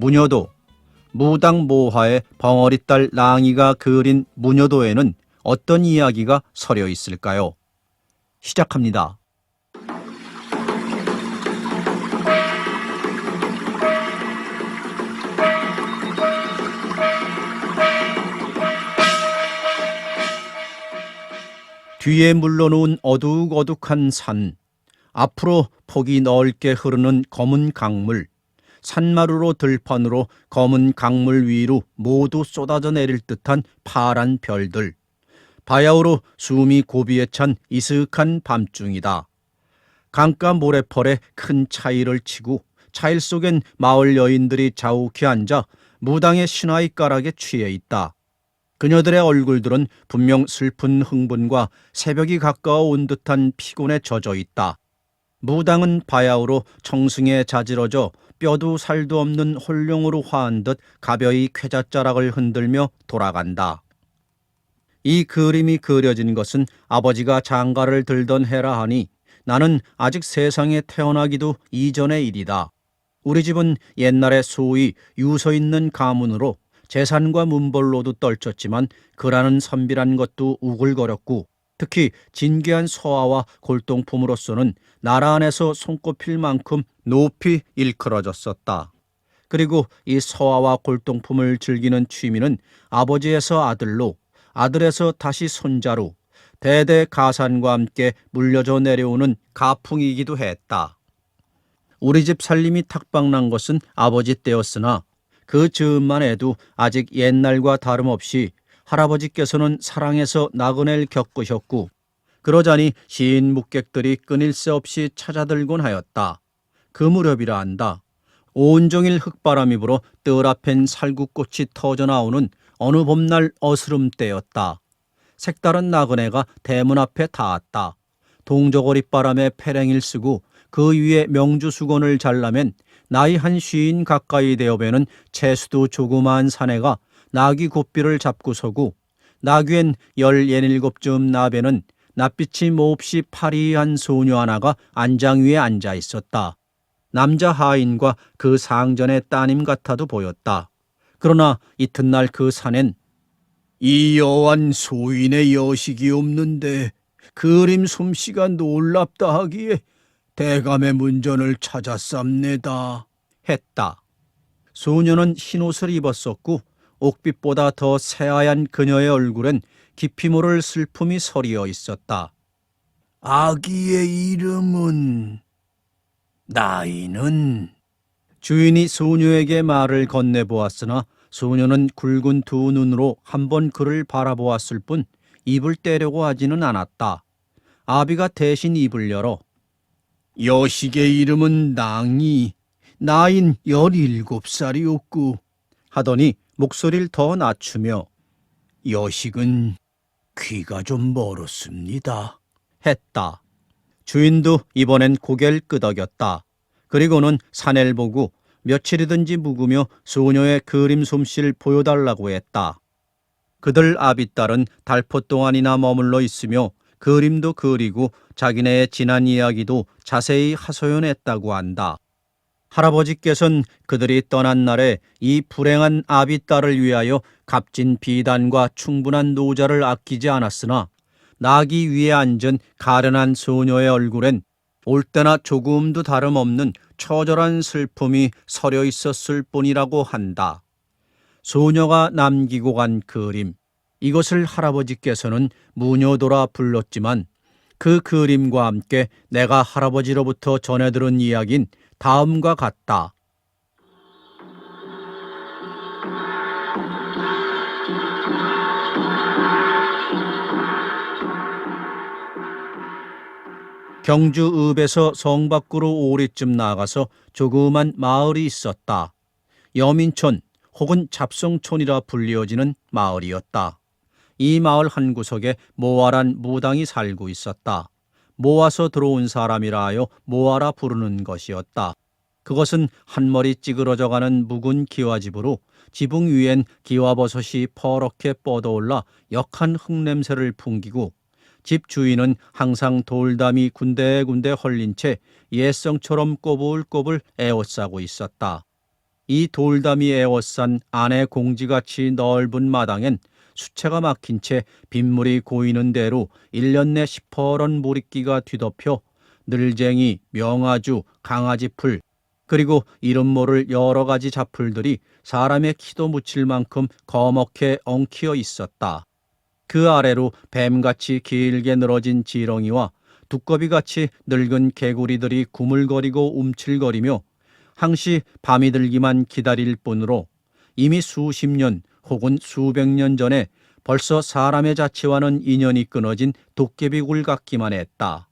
무녀도, 무당모화의 벙어리딸 랑이가 그린 무녀도에는 어떤 이야기가 서려 있을까요? 시작합니다. 뒤에 물러놓은 어둑어둑한 산, 앞으로 폭이 넓게 흐르는 검은 강물, 산마루로 들판으로 검은 강물 위로 모두 쏟아져 내릴 듯한 파란 별들, 바야흐로 숨이 고비에 찬 이슥한 밤중이다. 강가 모래펄에 큰 차일을 치고 차일 속엔 마을 여인들이 자욱히 앉아 무당의 신화의 취해 있다. 그녀들의 얼굴들은 분명 슬픈 흥분과 새벽이 가까워 온 듯한 피곤에 젖어 있다. 무당은 바야흐로 청승에 자지러져 뼈도 살도 없는 홀령으로 화한 듯 가벼이 쾌잣자락을 흔들며 돌아간다. 이 그림이 그려진 것은 아버지가 장가를 들던 해라 하니 나는 아직 세상에 태어나기도 이전의 일이다. 우리 집은 옛날에 소위 유서 있는 가문으로 재산과 문벌로도 떨쳤지만 그라는 선비란 것도 우글거렸고 특히 진귀한 서화와 골동품으로서는 나라 안에서 손꼽힐 만큼 높이 일컬어졌었다. 그리고 이 서화와 골동품을 즐기는 취미는 아버지에서 아들로, 아들에서 다시 손자로 대대 가산과 함께 물려져 내려오는 가풍이기도 했다. 우리 집 살림이 탁방난 것은 아버지 때였으나 그 즈음만 해도 아직 옛날과 다름없이 할아버지께서는 사랑에서 나그네를 겪으셨고 그러자니 시인 묵객들이 끊일 새 없이 찾아들곤 하였다. 그 무렵이라 한다. 온종일 흙바람이 불어 뜰 앞엔 살구꽃이 터져나오는 어느 봄날 어스름 때였다. 색다른 나그네가 대문 앞에 닿았다. 동저고리바람에 페랭이를 쓰고 그 위에 명주수건을 잘라맨 나이 한 50 가까이 되어배는 채수도 조그마한 사내가 나귀 곱비를 잡고 서고 나귀엔 17쯤 나배는 낯빛이 몹시 파리한 소녀 하나가 안장 위에 앉아 있었다. 남자 하인과 그 상전의 따님 같아도 보였다. 그러나 이튿날 그 산엔 이 여완 소인의 여식이 없는데 그림 솜씨가 놀랍다 하기에 대감의 문전을 찾았습니다. 했다. 소녀는 흰옷을 입었었고 옥빛보다 더 새하얀 그녀의 얼굴엔 깊이 모를 슬픔이 서리어 있었다. 아기의 이름은... 나이는... 주인이 소녀에게 말을 건네보았으나 소녀는 굵은 두 눈으로 한번 그를 바라보았을 뿐 입을 떼려고 하지는 않았다. 아비가 대신 입을 열어 여식의 이름은 낭이, 나인 17살이었고 하더니 목소리를 더 낮추며 여식은 귀가 좀 멀었습니다. 했다. 주인도 이번엔 고개를 끄덕였다. 그리고는 사내를 보고 며칠이든지 묵으며 소녀의 그림 솜씨를 보여달라고 했다. 그들 아비딸은 달포 동안이나 머물러 있으며 그림도 그리고 자기네의 지난 이야기도 자세히 하소연했다고 한다. 할아버지께서는 그들이 떠난 날에 이 불행한 아비딸을 위하여 값진 비단과 충분한 노자를 아끼지 않았으나 나귀 위에 앉은 가련한 소녀의 얼굴엔 올 때나 조금도 다름없는 처절한 슬픔이 서려 있었을 뿐이라고 한다. 소녀가 남기고 간 그림, 이것을 할아버지께서는 무녀도라 불렀지만 그 그림과 함께 내가 할아버지로부터 전해 들은 이야기는 다음과 같다. 경주 읍에서 성 밖으로 오리쯤 나가서 조그만 마을이 있었다. 여민촌 혹은 잡성촌이라 불리어지는 마을이었다. 이 마을 한 구석에 모아란 무당이 살고 있었다. 모아서 들어온 사람이라 하여 모아라 부르는 것이었다. 그것은 한 머리 찌그러져가는 묵은 기와집으로 지붕 위엔 기와버섯이 퍼렇게 뻗어올라 역한 흙냄새를 풍기고 집 주인은 항상 돌담이 군데군데 헐린 채 예성처럼 꼬불꼬불 에워싸고 있었다. 이 돌담이 에워싼 안에 공지같이 넓은 마당엔 수채가 막힌 채 빗물이 고이는 대로 1년 내 시퍼런 모릿기가 뒤덮여 늘쟁이, 명아주, 강아지풀, 그리고 이름 모를 여러 가지 잡풀들이 사람의 키도 묻힐 만큼 거먹게 엉키어 있었다. 그 아래로 뱀같이 길게 늘어진 지렁이와 두꺼비같이 늙은 개구리들이 구물거리고 움찔거리며 항시 밤이 들기만 기다릴 뿐으로 이미 수십 년 혹은 수백 년 전에 벌써 사람의 자취와는 인연이 끊어진 도깨비굴 같기만 했다.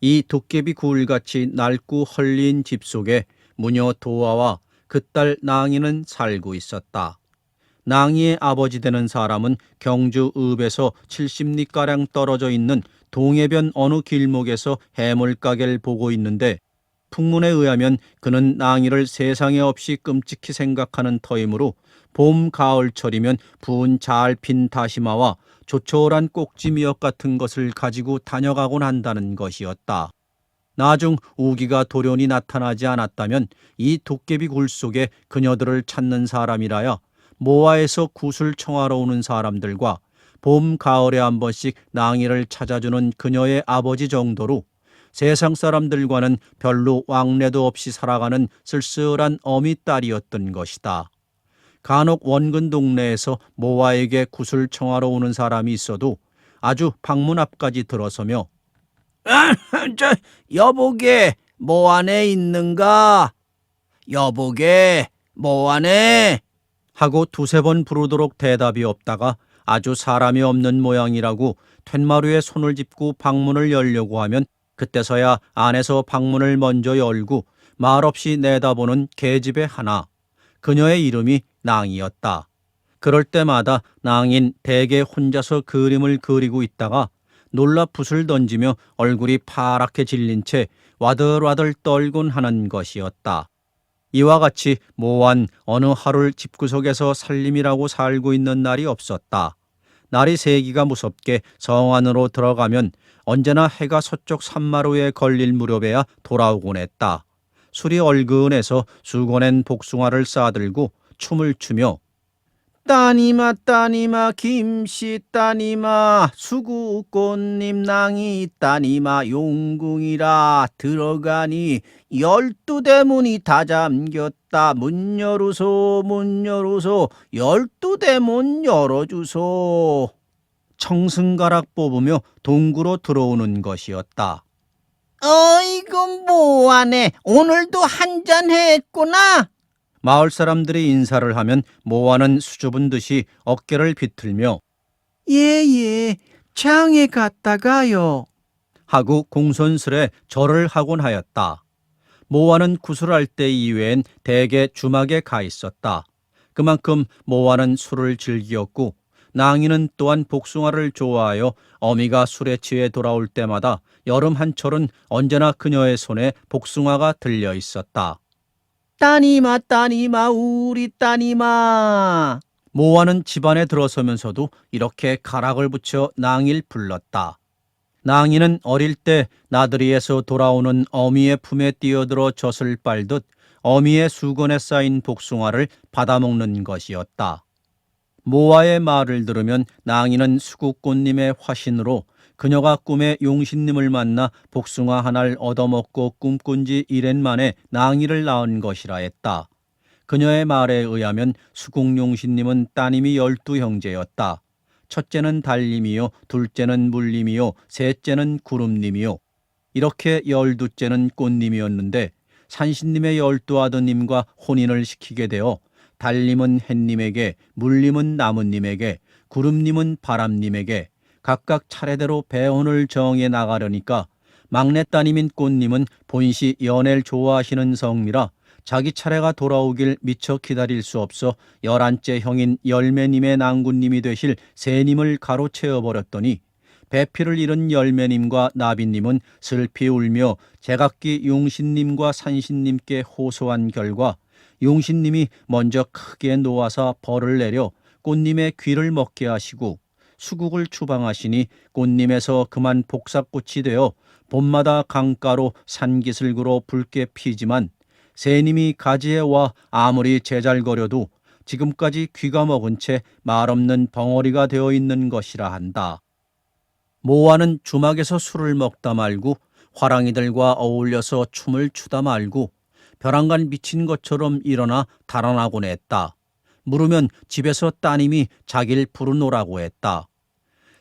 이 도깨비굴같이 낡고 헐린 집 속에 무녀 도화와 그 딸 낭이는 살고 있었다. 낭이의 아버지 되는 사람은 경주 읍에서 70리가량 떨어져 있는 동해변 어느 길목에서 해물가게를 보고 있는데 풍문에 의하면 그는 낭이를 세상에 없이 끔찍히 생각하는 터이므로 봄, 가을철이면 분 잘 핀 다시마와 조촐한 꼭지미역 같은 것을 가지고 다녀가곤 한다는 것이었다. 나중 우기가 돌연히 나타나지 않았다면 이 도깨비 굴 속에 그녀들을 찾는 사람이라야 모아에서 굿을 청하러 오는 사람들과 봄, 가을에 한 번씩 낭이를 찾아주는 그녀의 아버지 정도로 세상 사람들과는 별로 왕래도 없이 살아가는 쓸쓸한 어미 딸이었던 것이다. 간혹 원근 동네에서 모아에게 굿을 청하러 오는 사람이 있어도 아주 방문 앞까지 들어서며 저 여보게 뭐 안에 있는가? 여보게 뭐 안에? 하고 두세 번 부르도록 대답이 없다가 아주 사람이 없는 모양이라고 툇마루에 손을 짚고 방문을 열려고 하면 그때서야 안에서 방문을 먼저 열고 말없이 내다보는 계집애 하나. 그녀의 이름이 낭이었다. 그럴 때마다 낭인 대개 혼자서 그림을 그리고 있다가 놀라 붓을 던지며 얼굴이 파랗게 질린 채 와들와들 떨곤 하는 것이었다. 이와 같이 모한 어느 하루를 집구석에서 살림이라고 살고 있는 날이 없었다. 날이 새기가 무섭게 성 안으로 들어가면 언제나 해가 서쪽 산마루에 걸릴 무렵에야 돌아오곤 했다. 술이 얼근해서 수건엔 복숭아를 싸들고 춤을 추며 따니마 따니마 김씨 따니마 수구꽃님 낭이 따니마 용궁이라 들어가니 12대문이 다 잠겼다. 문 열으소 문 열으소 12대문 열어주소. 청승가락 뽑으며 동구로 들어오는 것이었다. 어이구 뭐하네. 오늘도 한잔했구나. 마을 사람들이 인사를 하면 모아는 수줍은 듯이 어깨를 비틀며 예예 장에 갔다가요 하고 공손스레 절을 하곤 하였다. 모아는 구슬할 때 이외엔 대개 주막에 가 있었다. 그만큼 모아는 술을 즐기었고 낭이는 또한 복숭아를 좋아하여 어미가 술에 취해 돌아올 때마다 여름 한철은 언제나 그녀의 손에 복숭아가 들려 있었다. 따니마 따니마 우리 따니마. 모아는 집안에 들어서면서도 이렇게 가락을 붙여 낭이를 불렀다. 낭이는 어릴 때 나들이에서 돌아오는 어미의 품에 뛰어들어 젖을 빨듯 어미의 수건에 쌓인 복숭아를 받아먹는 것이었다. 모아의 말을 들으면 낭이는 수국꽃님의 화신으로 그녀가 꿈에 용신님을 만나 복숭아 하나를 얻어먹고 꿈꾼 지 1년 만에 낭이를 낳은 것이라 했다. 그녀의 말에 의하면 수국용신님은 따님이 12형제였다. 첫째는 달님이요, 둘째는 물님이요, 셋째는 구름님이요. 이렇게 12째는 꽃님이었는데 산신님의 12아드님과 혼인을 시키게 되어 달님은 햇님에게, 물님은 나무님에게, 구름님은 바람님에게 각각 차례대로 배혼을 정해 나가려니까 막내 따님인 꽃님은 본시 연애를 좋아하시는 성미라 자기 차례가 돌아오길 미처 기다릴 수 없어 11째 형인 열매님의 낭군님이 되실 새님을 가로채어버렸더니 배필을 잃은 열매님과 나비님은 슬피 울며 제각기 용신님과 산신님께 호소한 결과 용신님이 먼저 크게 놓아서 벌을 내려 꽃님의 귀를 먹게 하시고 수국을 추방하시니 꽃님에서 그만 복사꽃이 되어 봄마다 강가로 산기슭으로 붉게 피지만 새님이 가지에 와 아무리 제잘거려도 지금까지 귀가 먹은 채 말없는 벙어리가 되어 있는 것이라 한다. 모아는 주막에서 술을 먹다 말고 화랑이들과 어울려서 춤을 추다 말고 벼랑간 미친 것처럼 일어나 달아나곤 했다. 물으면 집에서 따님이 자기를 부르노라고 했다.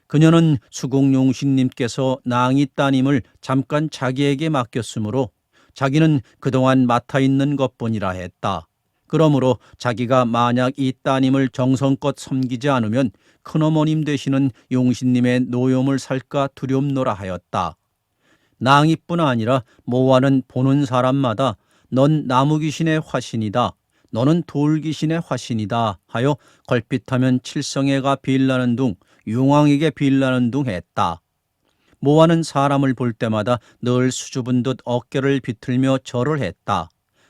그녀는 수공용신님께서 낭이 따님을 잠깐 자기에게 맡겼으므로 자기는 그동안 맡아 있는 것뿐이라 했다. 그러므로 자기가 만약 이 따님을 정성껏 섬기지 않으면 큰어머님 되시는 용신님의 노염을 살까 두렵노라 하였다. 낭이뿐 아니라 모아는 보는 사람마다 넌 나무귀신의 화신이다. 너는 돌귀신의 화신이다 하여 걸핏하면 칠성애가 빌라는 둥 용왕에게 빌라는 둥 했다. 모아는 사람을 볼 때마다 늘 수줍은 듯 어깨를 비틀며 절을 했다.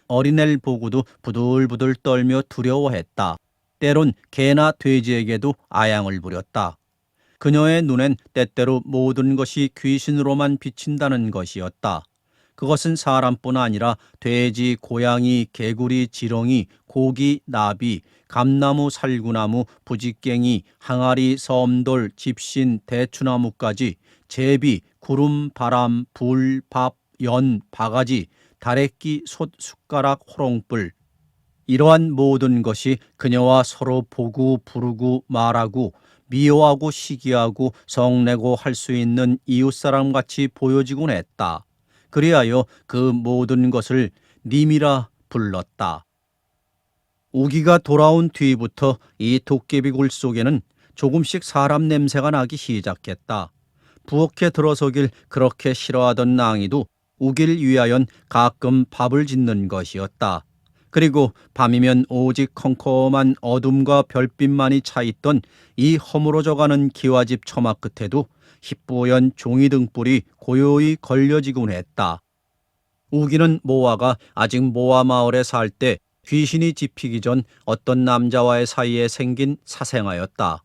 어린애를 보고도 부들부들 떨며 두려워했다. 때론 개나 돼지에게도 아양을 부렸다. 그녀의 눈엔 때때로 모든 것이 귀신으로만 비친다는 것이었다. 그것은 사람뿐 아니라 돼지, 고양이, 개구리, 지렁이, 고기, 나비, 감나무, 살구나무, 부직갱이, 항아리, 섬돌, 집신, 대추나무까지 제비, 구름, 바람, 불, 밥, 연, 바가지, 다래끼, 솥, 숟가락, 호롱불 이러한 모든 것이 그녀와 서로 보고 부르고 말하고 미워하고 시기하고 성내고 할 수 있는 이웃사람같이 보여지곤 했다. 그리하여 그 모든 것을 님이라 불렀다. 우기가 돌아온 뒤부터 이 도깨비 굴 속에는 조금씩 사람 냄새가 나기 시작했다. 부엌에 들어서길 그렇게 싫어하던 낭이도 우기를 위하여 가끔 밥을 짓는 것이었다. 그리고 밤이면 오직 컴컴한 어둠과 별빛만이 차있던 이 허물어져가는 기와집 처마 끝에도 희뿌연 종이 등불이 고요히 걸려지곤 했다. 우기는 모아가 아직 모아 마을에 살 때 귀신이 집히기 전 어떤 남자와의 사이에 생긴 사생아였다.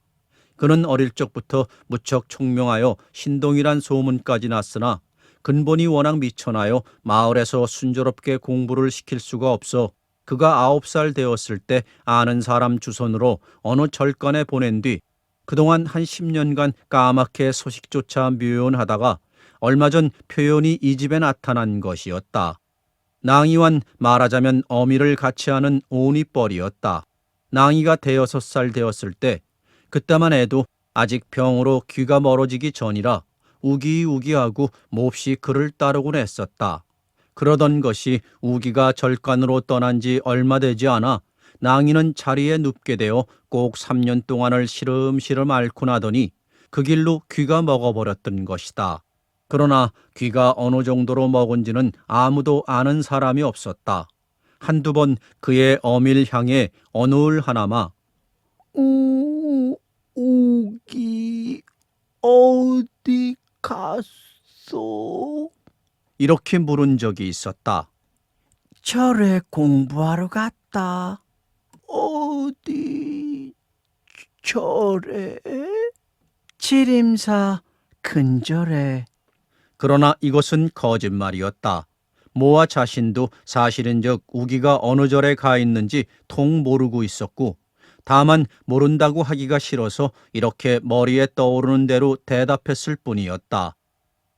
그는 어릴 적부터 무척 총명하여 신동이란 소문까지 났으나 근본이 워낙 미천하여 마을에서 순조롭게 공부를 시킬 수가 없어 그가 9살 되었을 때 아는 사람 주선으로 어느 절간에 보낸 뒤 그동안 한 10년간 까맣게 소식조차 묘연하다가 얼마 전 표현이 이 집에 나타난 것이었다. 낭이완 말하자면 어미를 같이 하는 오니뻘이었다. 낭이가 6살 되었을 때 그때만 해도 아직 병으로 귀가 멀어지기 전이라 우기우기하고 몹시 그를 따르곤 했었다. 그러던 것이 우기가 절간으로 떠난 지 얼마 되지 않아 낭이는 자리에 눕게 되어 꼭 3년 동안을 시름시름 앓고 나더니 그 길로 귀가 먹어버렸던 것이다. 그러나 귀가 어느 정도로 먹은지는 아무도 아는 사람이 없었다. 한두 번 그의 어미를 향해 어느 하나마 우기 어디 갔소? 이렇게 물은 적이 있었다. 절에 공부하러 갔다. 어디 절에? 지림사 근절에. 그러나 이것은 거짓말이었다. 모아 자신도 사실은즉 우기가 어느 절에 가 있는지 통 모르고 있었고 다만 모른다고 하기가 싫어서 이렇게 머리에 떠오르는 대로 대답했을 뿐이었다.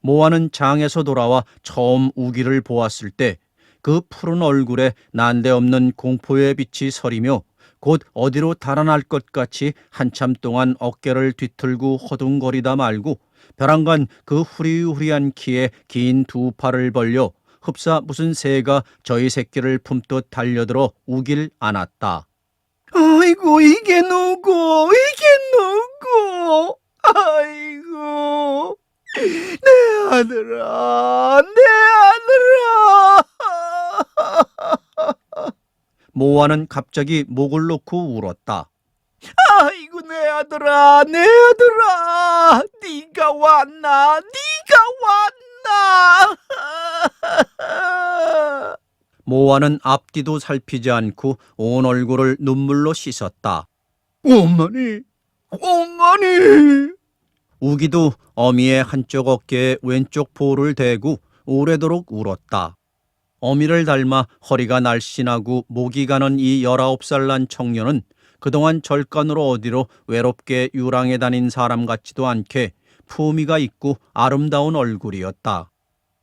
모아는 장에서 돌아와 처음 우기를 보았을 때 그 푸른 얼굴에 난데없는 공포의 빛이 서리며 곧 어디로 달아날 것 같이 한참 동안 어깨를 뒤틀고 허둥거리다 말고 벼랑간 그 후리후리한 키에 긴 두 팔을 벌려 흡사 무슨 새가 저희 새끼를 품듯 달려들어 우길 안았다. 아이고 이게 누구? 이게 누구? 아이고 내 아들아 내 아들아. 모아는 갑자기 목을 놓고 울었다. 아이고 내 아들아 내 아들아 네가 왔나 네가 왔나. 모아는 앞뒤도 살피지 않고 온 얼굴을 눈물로 씻었다. 어머니 어머니. 우기도 어미의 한쪽 어깨에 왼쪽 볼을 대고 오래도록 울었다. 어미를 닮아 허리가 날씬하고 목이 가는 이 19살 난 청년은 그동안 절간으로 어디로 외롭게 유랑해 다닌 사람 같지도 않게 품위가 있고 아름다운 얼굴이었다.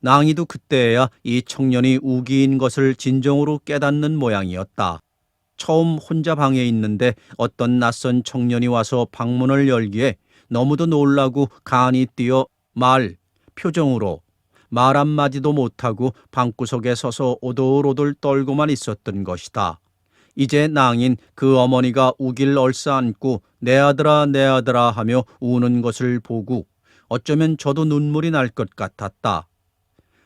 낭이도 그때야 이 청년이 우기인 것을 진정으로 깨닫는 모양이었다. 처음 혼자 방에 있는데 어떤 낯선 청년이 와서 방문을 열기에 너무도 놀라고 간이 뛰어 표정으로 말 한마디도 못하고 방구석에 서서 오돌오돌 떨고만 있었던 것이다. 이제 낭인 그 어머니가 우길 얼싸안고 내 아들아 내 아들아 하며 우는 것을 보고 어쩌면 저도 눈물이 날 것 같았다.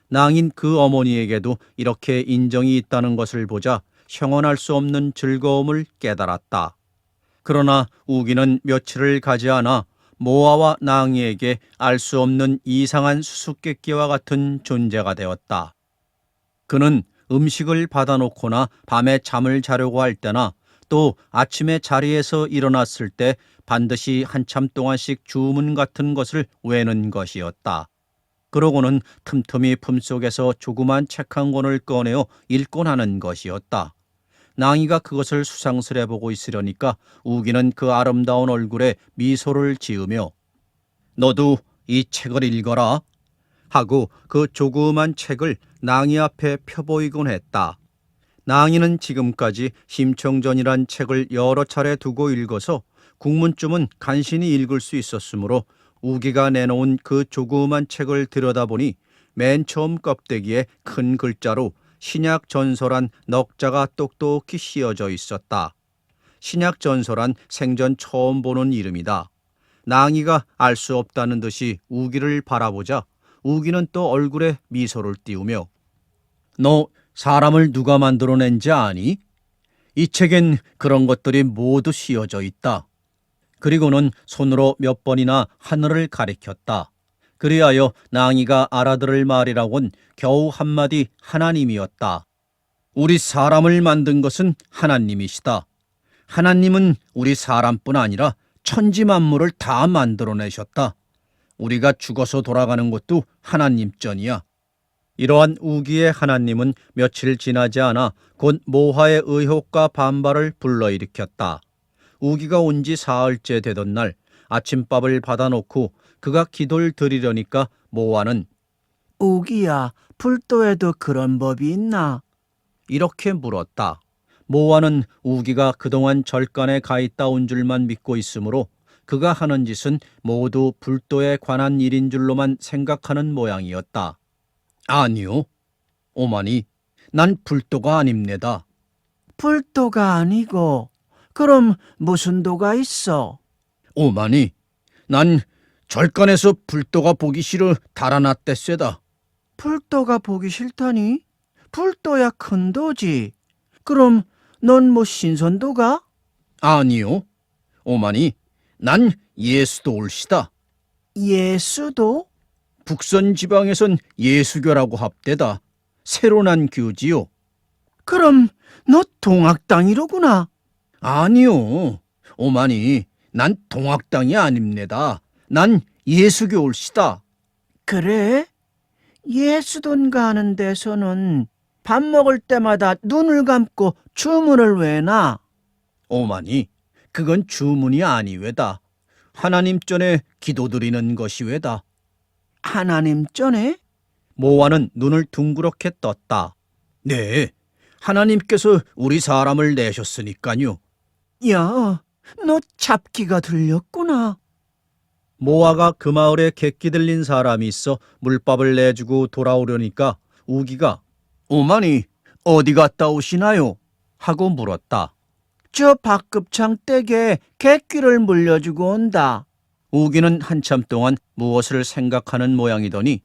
낭인 그 어머니에게도 이렇게 인정이 있다는 것을 보자 형언할 수 없는 즐거움을 깨달았다. 그러나 우기는 며칠을 가지 않아 모아와 낭이에게 알 수 없는 이상한 수수께끼와 같은 존재가 되었다. 그는 음식을 받아놓거나 밤에 잠을 자려고 할 때나 또 아침에 자리에서 일어났을 때 반드시 한참 동안씩 주문 같은 것을 외는 것이었다. 그러고는 틈틈이 품속에서 조그만 책 한 권을 꺼내어 읽곤 하는 것이었다. 낭이가 그것을 수상스레 보고 있으려니까 우기는 그 아름다운 얼굴에 미소를 지으며 너도 이 책을 읽어라 하고 그 조그만 책을 낭이 앞에 펴보이곤 했다. 낭이는 지금까지 심청전이란 책을 여러 차례 두고 읽어서 국문쯤은 간신히 읽을 수 있었으므로 우기가 내놓은 그 조그만 책을 들여다보니 맨 처음 껍데기에 큰 글자로 신약전서란 넉자가 똑똑히 씌어져 있었다. 신약전서란 생전 처음 보는 이름이다. 낭이가 알 수 없다는 듯이 우기를 바라보자 우기는 또 얼굴에 미소를 띄우며 너 사람을 누가 만들어낸지 아니? 이 책엔 그런 것들이 모두 씌어져 있다. 그리고는 손으로 몇 번이나 하늘을 가리켰다. 그리하여 낭이가 알아들을 말이라곤 겨우 한마디 하나님이었다. 우리 사람을 만든 것은 하나님이시다. 하나님은 우리 사람뿐 아니라 천지 만물을 다 만들어내셨다. 우리가 죽어서 돌아가는 것도 하나님 전이야. 이러한 우기의 하나님은 며칠 지나지 않아 곧 모하의 의혹과 반발을 불러일으켰다. 우기가 온 지 사흘째 되던 날 아침밥을 받아놓고 그가 기도를 드리려니까 모하는 우기야, 불도에도 그런 법이 있나? 이렇게 물었다. 모하는 우기가 그동안 절간에 가 있다 온 줄만 믿고 있으므로 그가 하는 짓은 모두 불도에 관한 일인 줄로만 생각하는 모양이었다. 아니요, 오마니, 난 불도가 아닙니다. 불도가 아니고 그럼 무슨 도가 있어? 오마니, 난 절간에서 불도가 보기 싫어 달아났댔세다. 불도가 보기 싫다니? 불도야 큰 도지. 그럼 넌 뭐 신선도가? 아니요, 오마니, 난 예수도 올시다. 예수도? 북선 지방에선 예수교라고 합대다. 새로 난 교지요. 그럼 너 동학당이로구나. 아니요, 오마니, 난 동학당이 아닙니다. 난 예수교 올시다. 그래? 예수돈가 하는 데서는 밥 먹을 때마다 눈을 감고 주문을 외나? 오마니, 그건 주문이 아니외다. 하나님 전에 기도드리는 것이외다. 하나님 전에? 모아는 눈을 둥그렇게 떴다. 네, 하나님께서 우리 사람을 내셨으니까요. 야, 너 잡기가 들렸구나. 모아가 그 마을에 객기 들린 사람이 있어 물밥을 내주고 돌아오려니까 우기가 오마니 어디 갔다 오시나요? 하고 물었다. 저 박급창 댁에 객귀를 물려주고 온다. 우기는 한참 동안 무엇을 생각하는 모양이더니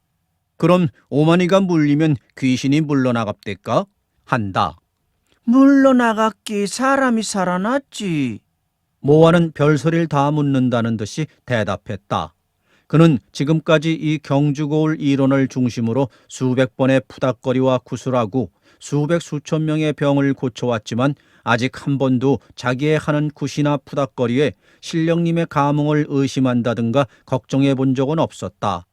그럼 오마니가 물리면 귀신이 물러나갑될까? 한다. 물러나갔기 사람이 살아났지. 모아는 별소리를 다 묻는다는 듯이 대답했다. 그는 지금까지 이 경주고을 이론을 중심으로 수백 번의 푸닥거리와 구술하고 수백 수천 명의 병을 고쳐왔지만 아직 한 번도 자기의 하는 굿이나 푸닥거리에 신령님의 감흥을 의심한다든가 걱정해 본 적은 없었다.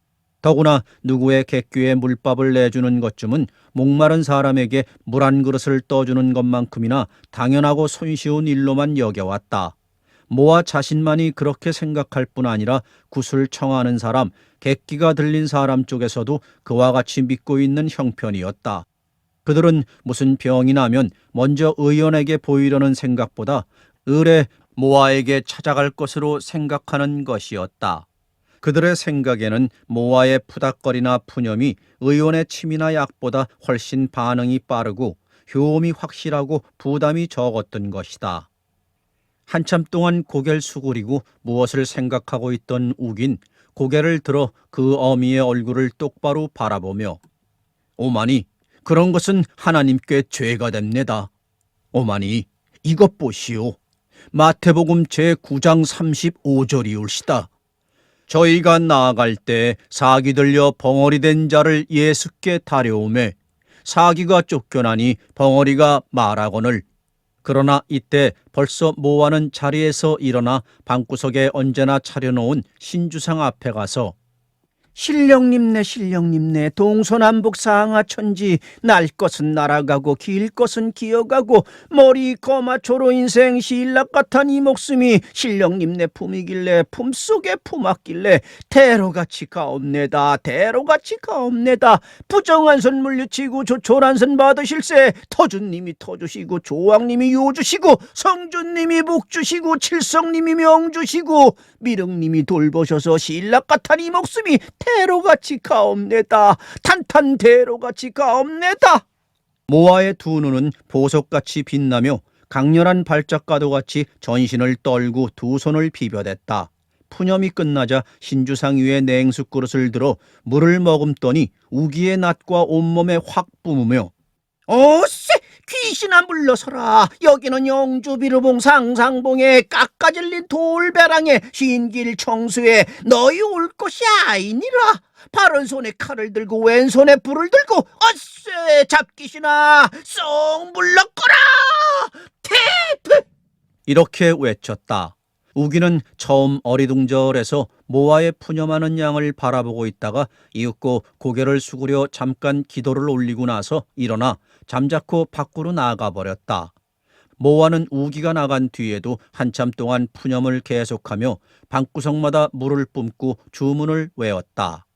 더구나 누구의 객귀에 물밥을 내주는 것쯤은 목마른 사람에게 물 한 그릇을 떠주는 것만큼이나 당연하고 손쉬운 일로만 여겨왔다. 모아 자신만이 그렇게 생각할 뿐 아니라 굿을 청하는 사람, 객기가 들린 사람 쪽에서도 그와 같이 믿고 있는 형편이었다. 그들은 무슨 병이 나면 먼저 의원에게 보이려는 생각보다 을에 모아에게 찾아갈 것으로 생각하는 것이었다. 그들의 생각에는 모아의 푸닥거리나 푸념이 의원의 침이나 약보다 훨씬 반응이 빠르고 효험이 확실하고 부담이 적었던 것이다. 한참 동안 고개를 수그리고 무엇을 생각하고 있던 우긴 고개를 들어 그 어미의 얼굴을 똑바로 바라보며 오마니, 그런 것은 하나님께 죄가 됩니다. 오마니, 이것 보시오. 마태복음 제9장 35절이올시다. 저희가 나아갈 때 사기 들려 벙어리 된 자를 예수께 다려오매 사기가 쫓겨나니 벙어리가 말하거늘. 그러나 이때 벌써 모아는 자리에서 일어나 방구석에 언제나 차려놓은 신주상 앞에 가서 신령님네 동서남북 상하천지 날 것은 날아가고 길 것은 기어가고 머리 거마초로 인생 신락같은 이 목숨이 신령님네 품이길래 품속에 품었길래 대로같이 가옵네다. 대로같이 가옵네다. 부정한 선 물리치고 조촐한 선 받으실세. 터주님이 터주시고 조왕님이 요주시고 성주님이 복주시고 칠성님이 명주시고 미륵님이 돌보셔서 신락같은 이 목숨이 대로같이 가옵네다. 탄탄 대로같이 가옵네다. 모아의 두 눈은 보석같이 빛나며 강렬한 발작과도같이 전신을 떨고 두 손을 비벼댔다. 푸념이 끝나자 신주상 위에 냉수 그릇을 들어 물을 머금더니 우기의 낫과 온몸에 확 뿜으며 어쎄, 귀신아 물러서라. 여기는 영주비루봉 상상봉에 깎아질린 돌배랑에 흰길 청수에 너희 올 것이 아니니라. 바른 손에 칼을 들고 왼손에 불을 들고 어쎄, 잡귀신아 쏙 물러거라. 테프! 이렇게 외쳤다. 우기는 처음 어리둥절해서 모아의 푸념하는 양을 바라보고 있다가 이윽고 고개를 수그려 잠깐 기도를 올리고 나서 일어나 잠자코 밖으로 나가 버렸다. 모아는 우기가 나간 뒤에도 한참 동안 푸념을 계속하며 방구석마다 물을 뿜고 주문을 외웠다.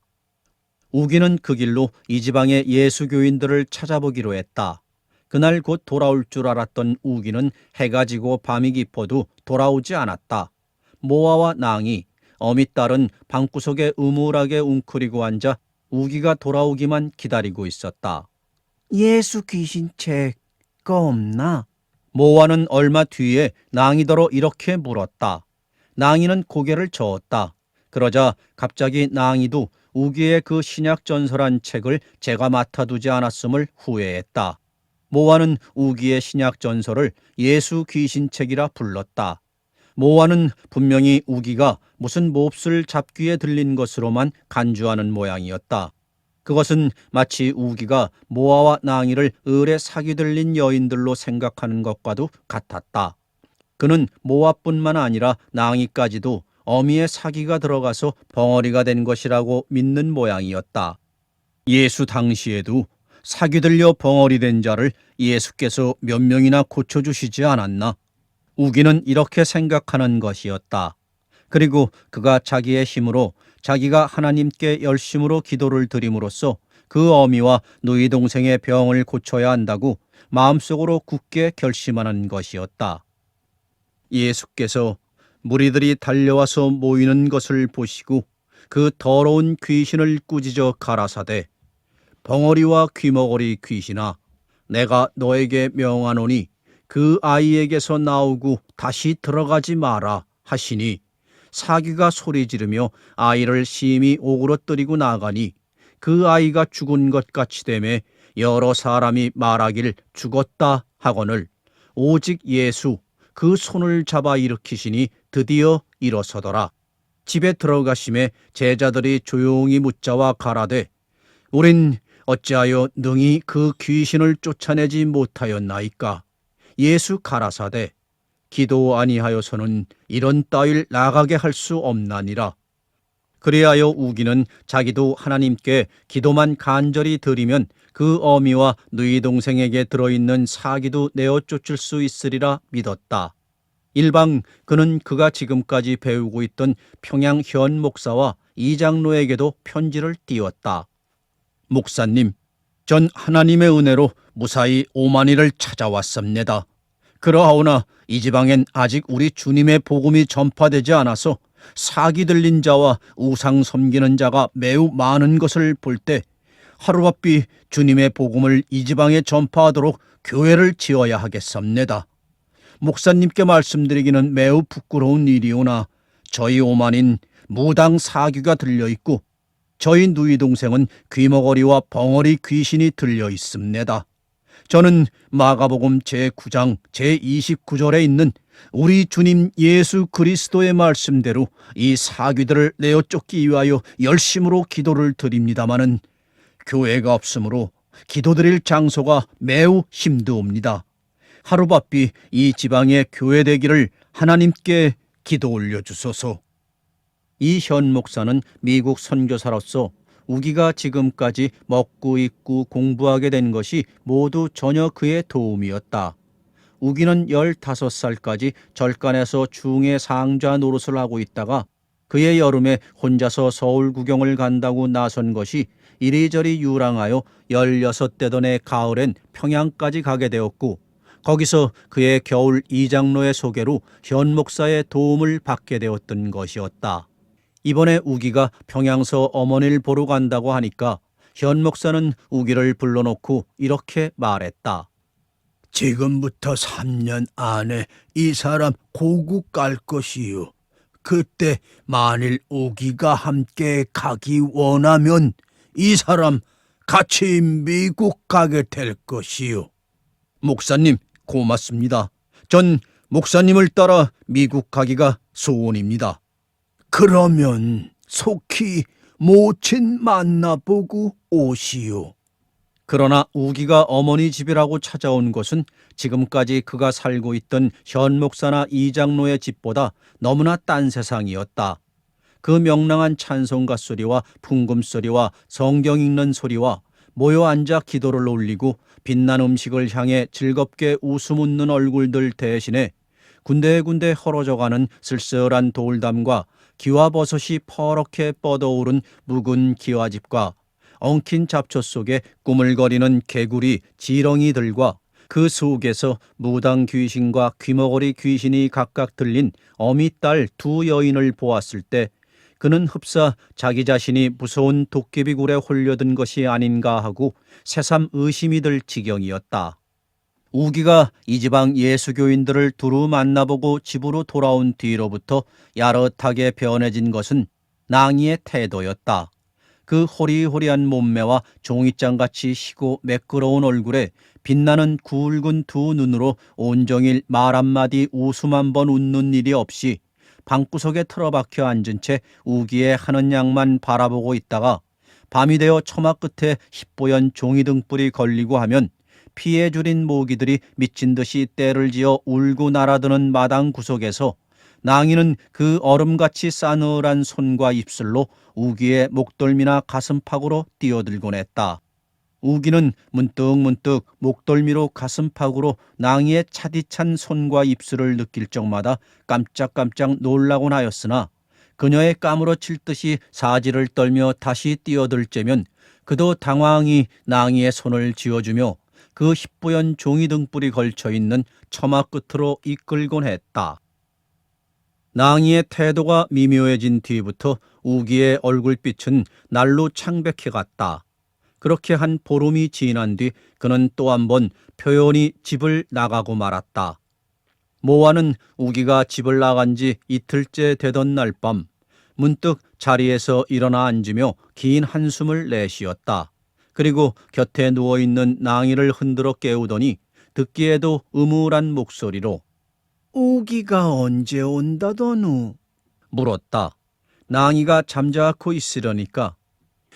우기는 그 길로 이 지방의 예수교인들을 찾아보기로 했다. 그날 곧 돌아올 줄 알았던 우기는 해가 지고 밤이 깊어도 돌아오지 않았다. 모아와 낭이 어미 딸은 방구석에 음울하게 웅크리고 앉아 우기가 돌아오기만 기다리고 있었다. 예수 귀신책 거 없나? 모아는 얼마 뒤에 낭이더러 이렇게 물었다. 낭이는 고개를 저었다. 그러자 갑자기 낭이도 우기의 그 신약 전설한 책을 제가 맡아두지 않았음을 후회했다. 모아는 우기의 신약 전설을 예수 귀신책이라 불렀다. 모아는 분명히 우기가 무슨 몹쓸 잡귀에 들린 것으로만 간주하는 모양이었다. 그것은 마치 우기가 모아와 낭이를 을에 사기 들린 여인들로 생각하는 것과도 같았다. 그는 모아뿐만 아니라 낭이까지도 어미의 사기가 들어가서 벙어리가 된 것이라고 믿는 모양이었다. 예수 당시에도 사기 들려 벙어리 된 자를 예수께서 몇 명이나 고쳐주시지 않았나? 우기는 이렇게 생각하는 것이었다. 그리고 그가 자기의 힘으로 자기가 하나님께 열심으로 기도를 드림으로써 그 어미와 누이 동생의 병을 고쳐야 한다고 마음속으로 굳게 결심하는 것이었다. 예수께서 무리들이 달려와서 모이는 것을 보시고 그 더러운 귀신을 꾸짖어 가라사대 벙어리와 귀머거리 귀신아, 내가 너에게 명하노니 그 아이에게서 나오고 다시 들어가지 마라 하시니 사기가 소리 지르며 아이를 심히 오그러뜨리고 나가니 그 아이가 죽은 것 같이 되매 여러 사람이 말하길 죽었다 하거늘 오직 예수 그 손을 잡아 일으키시니 드디어 일어서더라. 집에 들어가심에 제자들이 조용히 묻자와 가라되 우린 어찌하여 능히 그 귀신을 쫓아내지 못하였나이까? 예수 가라사대 기도 아니하여서는 이런 따위를 나가게 할 수 없나니라. 그리하여 우기는 자기도 하나님께 기도만 간절히 드리면 그 어미와 누이 동생에게 들어있는 사기도 내어 쫓을 수 있으리라 믿었다. 일방 그는 그가 지금까지 배우고 있던 평양 현 목사와 이 장로에게도 편지를 띄웠다. 목사님, 전 하나님의 은혜로 무사히 오마니를 찾아왔습니다. 그러하오나 이 지방엔 아직 우리 주님의 복음이 전파되지 않아서 사기 들린 자와 우상 섬기는 자가 매우 많은 것을 볼 때 하루바삐 주님의 복음을 이 지방에 전파하도록 교회를 지어야 하겠습니다. 목사님께 말씀드리기는 매우 부끄러운 일이오나 저희 오만인 무당 사귀가 들려 있고 저희 누이 동생은 귀머거리와 벙어리 귀신이 들려 있습니다. 저는 마가복음 제9장 제29절에 있는 우리 주님 예수 그리스도의 말씀대로 이 사귀들을 내어 쫓기 위하여 열심으로 기도를 드립니다마는 교회가 없으므로 기도드릴 장소가 매우 힘드옵니다. 하루바삐 이 지방에 교회 되기를 하나님께 기도 올려주소서. 이 현 목사는 미국 선교사로서 우기가 지금까지 먹고 입고 공부하게 된 것이 모두 전혀 그의 도움이었다. 우기는 15살까지 절간에서 중해 상좌 노릇을 하고 있다가 그의 여름에 혼자서 서울 구경을 간다고 나선 것이 이리저리 유랑하여 16대 던의 가을엔 평양까지 가게 되었고 거기서 그의 겨울 이장로의 소개로 현 목사의 도움을 받게 되었던 것이었다. 이번에 우기가 평양서 어머니를 보러 간다고 하니까 현 목사는 우기를 불러놓고 이렇게 말했다. 지금부터 3년 안에 이 사람 고국 갈 것이요. 그때 만일 우기가 함께 가기 원하면 이 사람 같이 미국 가게 될 것이요. 목사님, 고맙습니다. 전 목사님을 따라 미국 가기가 소원입니다. 그러면 속히 모친 만나보고 오시오. 그러나 우기가 어머니 집이라고 찾아온 곳은 지금까지 그가 살고 있던 현 목사나 이장로의 집보다 너무나 딴 세상이었다. 그 명랑한 찬송가 소리와 풍금 소리와 성경 읽는 소리와 모여 앉아 기도를 올리고 빛난 음식을 향해 즐겁게 웃음 웃는 얼굴들 대신에 군데군데 헐어져가는 쓸쓸한 돌담과 기와버섯이 퍼렇게 뻗어오른 묵은 기와집과 엉킨 잡초 속에 꾸물거리는 개구리, 지렁이들과 그 속에서 무당 귀신과 귀머거리 귀신이 각각 들린 어미 딸 두 여인을 보았을 때 그는 흡사 자기 자신이 무서운 도깨비굴에 홀려든 것이 아닌가 하고 새삼 의심이 들 지경이었다. 우기가 이 지방 예수교인들을 두루 만나보고 집으로 돌아온 뒤로부터 야릇하게 변해진 것은 낭이의 태도였다. 그 호리호리한 몸매와 종이장같이 희고 매끄러운 얼굴에 빛나는 굵은 두 눈으로 온종일 말 한마디 웃음 한 번 웃는 일이 없이 방구석에 틀어박혀 앉은 채 우기의 하는 양만 바라보고 있다가 밤이 되어 처마 끝에 희뽀연 종이 등불이 걸리고 하면 피에 줄인 모기들이 미친 듯이 떼를 지어 울고 날아드는 마당 구석에서 낭이는 그 얼음같이 싸늘한 손과 입술로 우기의 목덜미나 가슴팍으로 뛰어들곤 했다. 우기는 문득문득 목덜미로 가슴팍으로 낭이의 차디찬 손과 입술을 느낄 적마다 깜짝깜짝 놀라곤 하였으나 그녀의 까무러칠 듯이 사지를 떨며 다시 뛰어들 때면 그도 당황히 낭이의 손을 쥐어주며 그 희뿌연 종이 등불이 걸쳐있는 처마 끝으로 이끌곤 했다. 낭이의 태도가 미묘해진 뒤부터 우기의 얼굴빛은 날로 창백해 갔다. 그렇게 한 보름이 지난 뒤 그는 또 한 번 표현이 집을 나가고 말았다. 모아는 우기가 집을 나간 지 이틀째 되던 날 밤 문득 자리에서 일어나 앉으며 긴 한숨을 내쉬었다. 그리고 곁에 누워있는 낭이를 흔들어 깨우더니 듣기에도 음울한 목소리로 우기가 언제 온다더누? 물었다. 낭이가 잠자코 있으려니까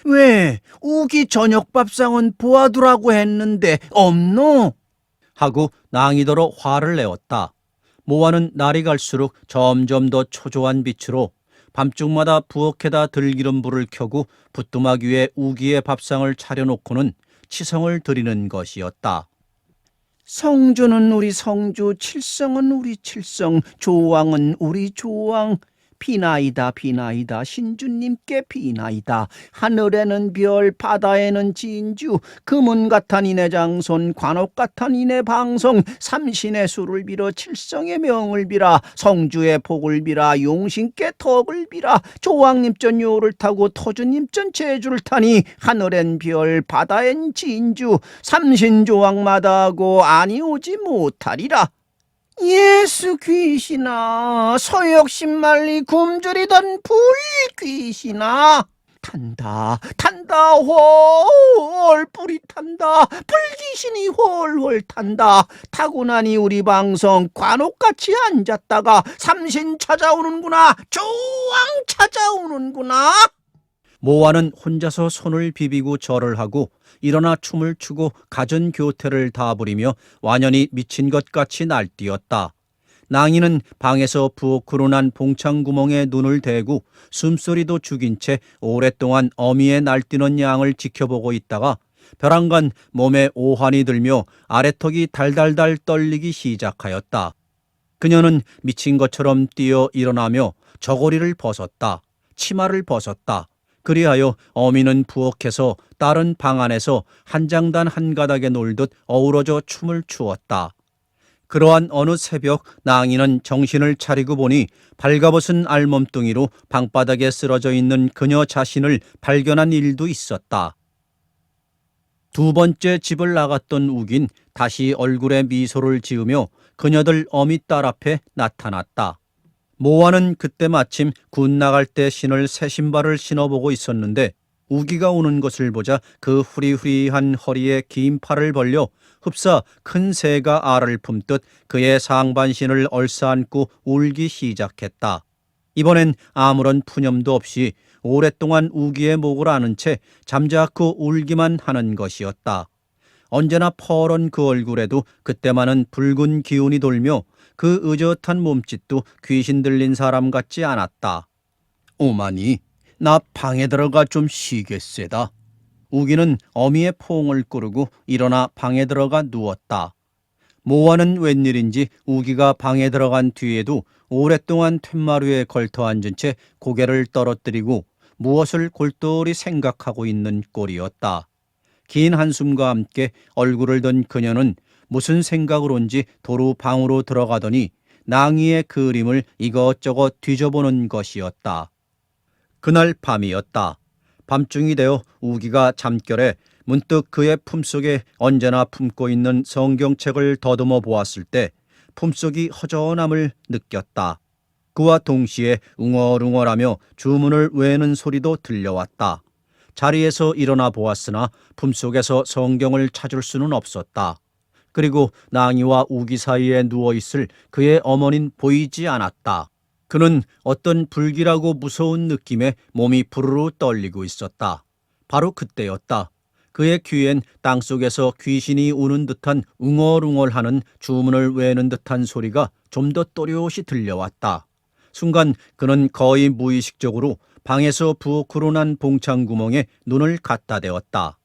왜 우기 저녁밥상은 보아두라고 했는데 없노? 하고 낭이더러 화를 내었다. 모아는 날이 갈수록 점점 더 초조한 빛으로 밤중마다 부엌에다 들기름불을 켜고 부뚜막 위에 우기의 밥상을 차려놓고는 치성을 드리는 것이었다. 성주는 우리 성주, 칠성은 우리 칠성, 조왕은 우리 조왕. 비나이다 비나이다 신주님께 비나이다. 하늘에는 별, 바다에는 진주, 금은 같은 이네 장손, 관옥 같은 이네 방송. 삼신의 수를 빌어 칠성의 명을 빌어 성주의 복을 빌어 용신께 덕을 빌어. 조왕님전 요를 타고 토주님전 제주를 타니 하늘엔 별, 바다엔 진주, 삼신조왕마다 하고 아니 오지 못하리라. 예수 귀신아, 서역신말리 굶주리던 불귀신아, 탄다 탄다 홀 불이 탄다. 불귀신이 홀홀 탄다. 타고 나니 우리 방성 관옥같이 앉았다가 삼신 찾아오는구나, 조왕 찾아오는구나. 모아는 혼자서 손을 비비고 절을 하고 일어나 춤을 추고 갖은 교태를 다 부리며 완연히 미친 것 같이 날뛰었다. 낭이는 방에서 부엌으로 난 봉창구멍에 눈을 대고 숨소리도 죽인 채 오랫동안 어미의 날뛰는 양을 지켜보고 있다가 벼랑간 몸에 오한이 들며 아래턱이 달달달 떨리기 시작하였다. 그녀는 미친 것처럼 뛰어 일어나며 저고리를 벗었다. 치마를 벗었다. 그리하여 어미는 부엌에서 딸은 방 안에서 한 장단 한 가닥에 놀듯 어우러져 춤을 추었다. 그러한 어느 새벽 낭이는 정신을 차리고 보니 발가벗은 알몸뚱이로 방바닥에 쓰러져 있는 그녀 자신을 발견한 일도 있었다. 두 번째 집을 나갔던 우긴 다시 얼굴에 미소를 지으며 그녀들 어미 딸 앞에 나타났다. 모아는 그때 마침 군 나갈 때 신을 새 신발을 신어보고 있었는데 우기가 오는 것을 보자 그 후리후리한 허리에 긴 팔을 벌려 흡사 큰 새가 알을 품듯 그의 상반신을 얼싸안고 울기 시작했다. 이번엔 아무런 푸념도 없이 오랫동안 우기의 목을 아는 채 잠자코 울기만 하는 것이었다. 언제나 퍼런 그 얼굴에도 그때만은 붉은 기운이 돌며 그 의젓한 몸짓도 귀신 들린 사람 같지 않았다. 오마니, 나 방에 들어가 좀 쉬겠세다. 우기는 어미의 포옹을 꾸르고 일어나 방에 들어가 누웠다. 모아는 웬일인지 우기가 방에 들어간 뒤에도 오랫동안 툇마루에 걸터 앉은 채 고개를 떨어뜨리고 무엇을 골똘히 생각하고 있는 꼴이었다. 긴 한숨과 함께 얼굴을 든 그녀는 무슨 생각으로인지 도로 방으로 들어가더니 낭이의 그림을 이것저것 뒤져보는 것이었다. 그날 밤이었다. 밤중이 되어 우기가 잠결에 문득 그의 품속에 언제나 품고 있는 성경책을 더듬어 보았을 때 품속이 허전함을 느꼈다. 그와 동시에 웅얼웅얼하며 주문을 외는 소리도 들려왔다. 자리에서 일어나 보았으나 품속에서 성경을 찾을 수는 없었다. 그리고 낭이와 우기 사이에 누워있을 그의 어머니는 보이지 않았다. 그는 어떤 불길하고 무서운 느낌에 몸이 부르르 떨리고 있었다. 바로 그때였다. 그의 귀엔 땅속에서 귀신이 우는 듯한 웅얼웅얼하는 주문을 외는 듯한 소리가 좀 더 또렷이 들려왔다. 순간 그는 거의 무의식적으로 방에서 부엌으로 난 봉창구멍에 눈을 갖다 대었다.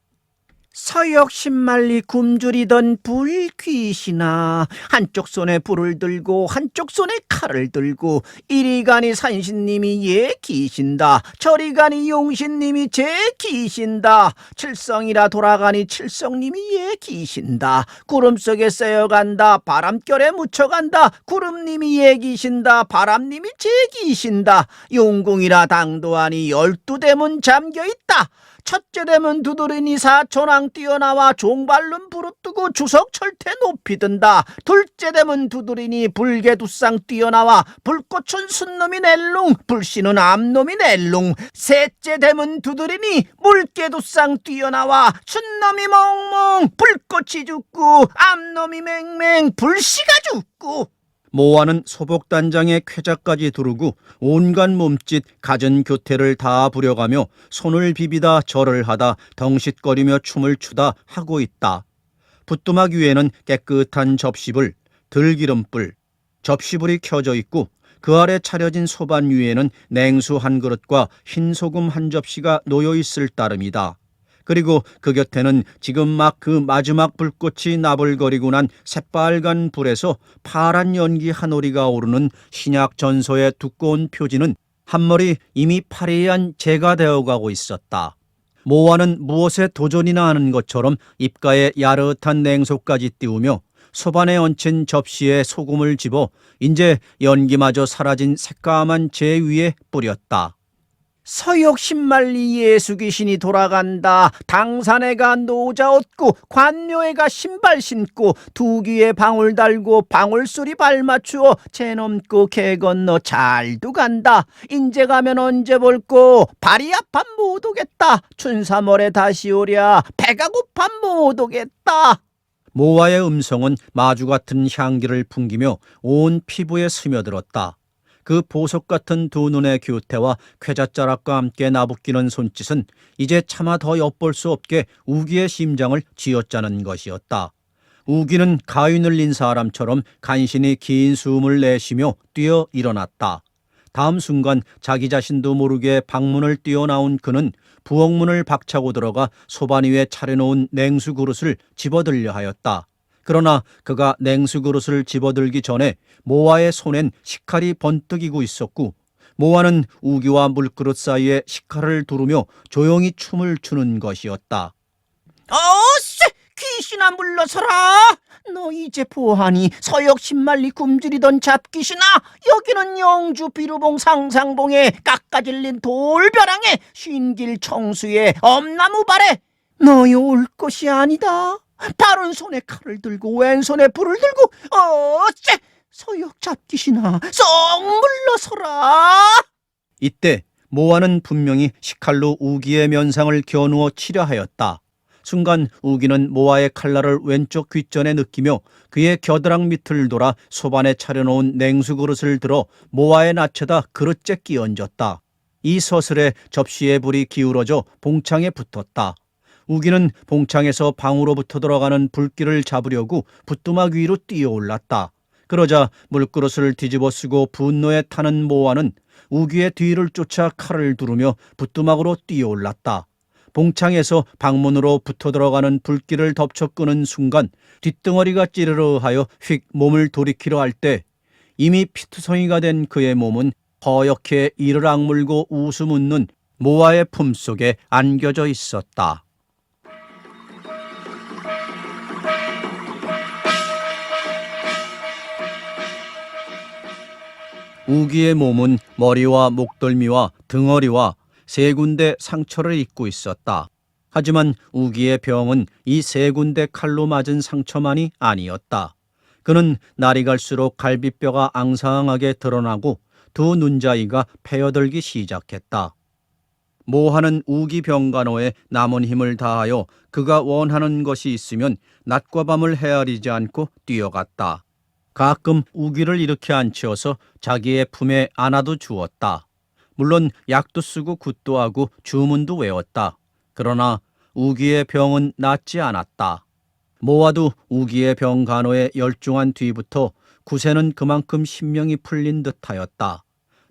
서역신말리 굶주리던 불귀신아, 한쪽 손에 불을 들고 한쪽 손에 칼을 들고 이리 가니 산신님이 예 기신다, 저리 가니 용신님이 제 기신다, 칠성이라 돌아가니 칠성님이 예 기신다, 구름 속에 쌓여간다, 바람결에 묻혀간다, 구름님이 예 기신다, 바람님이 제 기신다, 용궁이라 당도하니 12대문 잠겨있다, 첫째 대문 두드리니 사천왕 뛰어나와 종발름 부릅뜨고 주석 철퇴 높이 든다. 둘째 대문 두드리니 불개두쌍 뛰어나와 불꽃은 순놈이 낼룽, 불씨는 암놈이 낼룽. 셋째 대문 두드리니 물개두쌍 뛰어나와 순놈이 멍멍, 불꽃이 죽고 암놈이 맹맹, 불씨가 죽고. 모아는 소복단장의 쾌자까지 두르고 온갖 몸짓 갖은 교태를 다 부려가며 손을 비비다 절을 하다 덩싯거리며 춤을 추다 하고 있다. 부뚜막 위에는 깨끗한 접시불, 들기름불, 접시불이 켜져 있고 그 아래 차려진 소반 위에는 냉수 한 그릇과 흰 소금 한 접시가 놓여 있을 따름이다. 그리고 그 곁에는 지금 막 그 마지막 불꽃이 나불거리고 난 새빨간 불에서 파란 연기 한 오리가 오르는 신약 전서의 두꺼운 표지는 한 머리 이미 파리한 재가 되어가고 있었다. 모아는 무엇에 도전이나 하는 것처럼 입가에 야릇한 냉소까지 띄우며 소반에 얹힌 접시에 소금을 집어 이제 연기마저 사라진 새까만 재 위에 뿌렸다. 서역 신말리 예수 귀신이 돌아간다. 당산애가 노자 얻고 관묘애가 신발 신고 두 귀에 방울 달고 방울소리 발맞추어 재 넘고 개 건너 잘도 간다. 인제 가면 언제 볼꼬 발이 아파 못 오겠다. 춘삼월에 다시 오랴 배가 고파 못 오겠다. 모아의 음성은 마주 같은 향기를 풍기며 온 피부에 스며들었다. 그 보석 같은 두 눈의 교태와 쾌잣자락과 함께 나부끼는 손짓은 이제 차마 더 엿볼 수 없게 우기의 심장을 쥐어짜는 것이었다. 우기는 가위 눌린 사람처럼 간신히 긴 숨을 내쉬며 뛰어 일어났다. 다음 순간 자기 자신도 모르게 방문을 뛰어나온 그는 부엌문을 박차고 들어가 소반 위에 차려놓은 냉수 그릇을 집어들려 하였다. 그러나 그가 냉수 그릇을 집어들기 전에 모아의 손엔 식칼이 번뜩이고 있었고 모아는 우기와 물그릇 사이에 식칼을 두르며 조용히 춤을 추는 것이었다. 어쎄 귀신아 물러서라. 너 이제 보하니 서역 신말리 굶주리던 잡귀신아. 여기는 영주 비루봉 상상봉에 깎아질린 돌벼랑에 쉰길 청수에 엄나무발에 너희 올 것이 아니다. 바른 손에 칼을 들고 왼손에 불을 들고 어째 서역 잡귀신아 썩 물러서라. 이때 모아는 분명히 식칼로 우기의 면상을 겨누어 치려 하였다. 순간 우기는 모아의 칼날을 왼쪽 귓전에 느끼며 그의 겨드랑 밑을 돌아 소반에 차려놓은 냉수 그릇을 들어 모아의 낯에다 그릇째 끼얹었다. 이 서슬에 접시의 불이 기울어져 봉창에 붙었다. 우기는 봉창에서 방으로부터 들어가는 불길을 잡으려고 붓두막 위로 뛰어올랐다. 그러자 물그릇을 뒤집어 쓰고 분노에 타는 모아는 우기의 뒤를 쫓아 칼을 두르며 붓두막으로 뛰어올랐다. 봉창에서 방문으로 붙어 들어가는 불길을 덮쳐 끄는 순간 뒷등어리가 찌르르 하여 휙 몸을 돌이키려 할 때 이미 피투성이가 된 그의 몸은 허옇게 이를 악물고 웃음 웃는 모아의 품속에 안겨져 있었다. 우기의 몸은 머리와 목덜미와 등어리와 세 군데 상처를 입고 있었다. 하지만 우기의 병은 이 세 군데 칼로 맞은 상처만이 아니었다. 그는 날이 갈수록 갈비뼈가 앙상하게 드러나고 두 눈자위가 패여들기 시작했다. 모하는 우기 병간호에 남은 힘을 다하여 그가 원하는 것이 있으면 낮과 밤을 헤아리지 않고 뛰어갔다. 가끔 우기를 이렇게 앉혀서 자기의 품에 안아도 주었다. 물론 약도 쓰고 굿도 하고 주문도 외웠다. 그러나 우기의 병은 낫지 않았다. 모아도 우기의 병 간호에 열중한 뒤부터 굿에는 그만큼 신명이 풀린 듯하였다.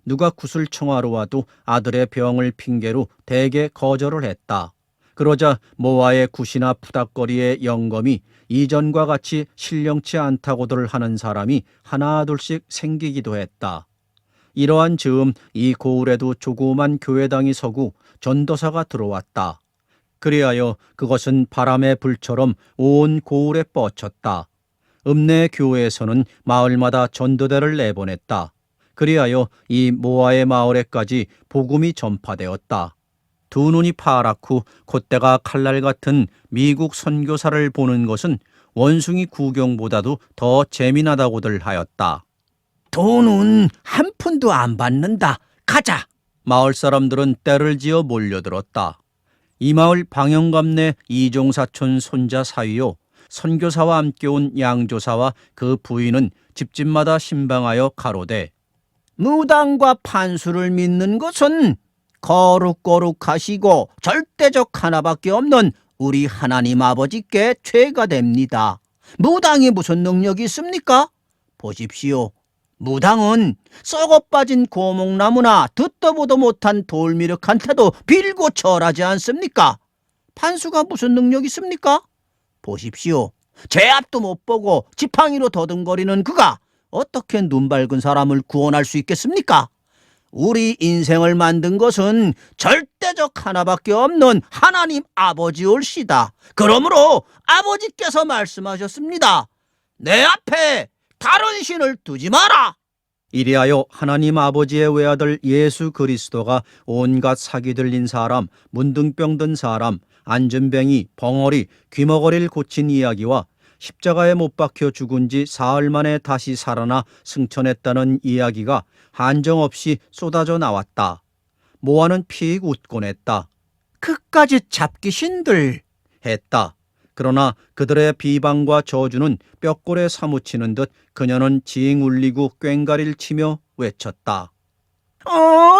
누가 굿을 청하러 와도 아들의 병을 핑계로 대개 거절을 했다. 그러자 모아의 굿이나 푸닥거리의 영검이 이전과 같이 신령치 않다고들 하는 사람이 하나둘씩 생기기도 했다. 이러한 즈음 이 고을에도 조그만 교회당이 서고 전도사가 들어왔다. 그리하여 그것은 바람의 불처럼 온 고을에 뻗쳤다. 읍내 교회에서는 마을마다 전도대를 내보냈다. 그리하여 이 모아의 마을에까지 복음이 전파되었다. 두 눈이 파랗고 콧대가 칼날 같은 미국 선교사를 보는 것은 원숭이 구경보다도 더 재미나다고들 하였다. 돈은 한 푼도 안 받는다. 가자. 마을 사람들은 떼를 지어 몰려들었다. 이 마을 방영감내 이종사촌 손자 사위요. 선교사와 함께 온 양조사와 그 부인은 집집마다 신방하여 가로되 무당과 판수를 믿는 것은 거룩거룩하시고 절대적 하나밖에 없는 우리 하나님 아버지께 죄가 됩니다. 무당이 무슨 능력이 있습니까? 보십시오. 무당은 썩어 빠진 고목나무나 듣도 보도 못한 돌미륵한테도 빌고 절하지 않습니까? 판수가 무슨 능력 있습니까? 보십시오. 제 앞도 못 보고 지팡이로 더듬거리는 그가 어떻게 눈 밝은 사람을 구원할 수 있겠습니까? 우리 인생을 만든 것은 절대적 하나밖에 없는 하나님 아버지올시다. 그러므로 아버지께서 말씀하셨습니다. 내 앞에 다른 신을 두지 마라. 이리하여 하나님 아버지의 외아들 예수 그리스도가 온갖 사기 들린 사람, 문둥병 든 사람, 안전뱅이, 벙어리, 귀머거리를 고친 이야기와 십자가에 못 박혀 죽은 지 사흘 만에 다시 살아나 승천했다는 이야기가 한정없이 쏟아져 나왔다. 모아는 픽 웃곤 했다. 그까짓 잡귀신들. 했다. 그러나 그들의 비방과 저주는 뼈골에 사무치는 듯 그녀는 징 울리고 꽹가리를 치며 외쳤다.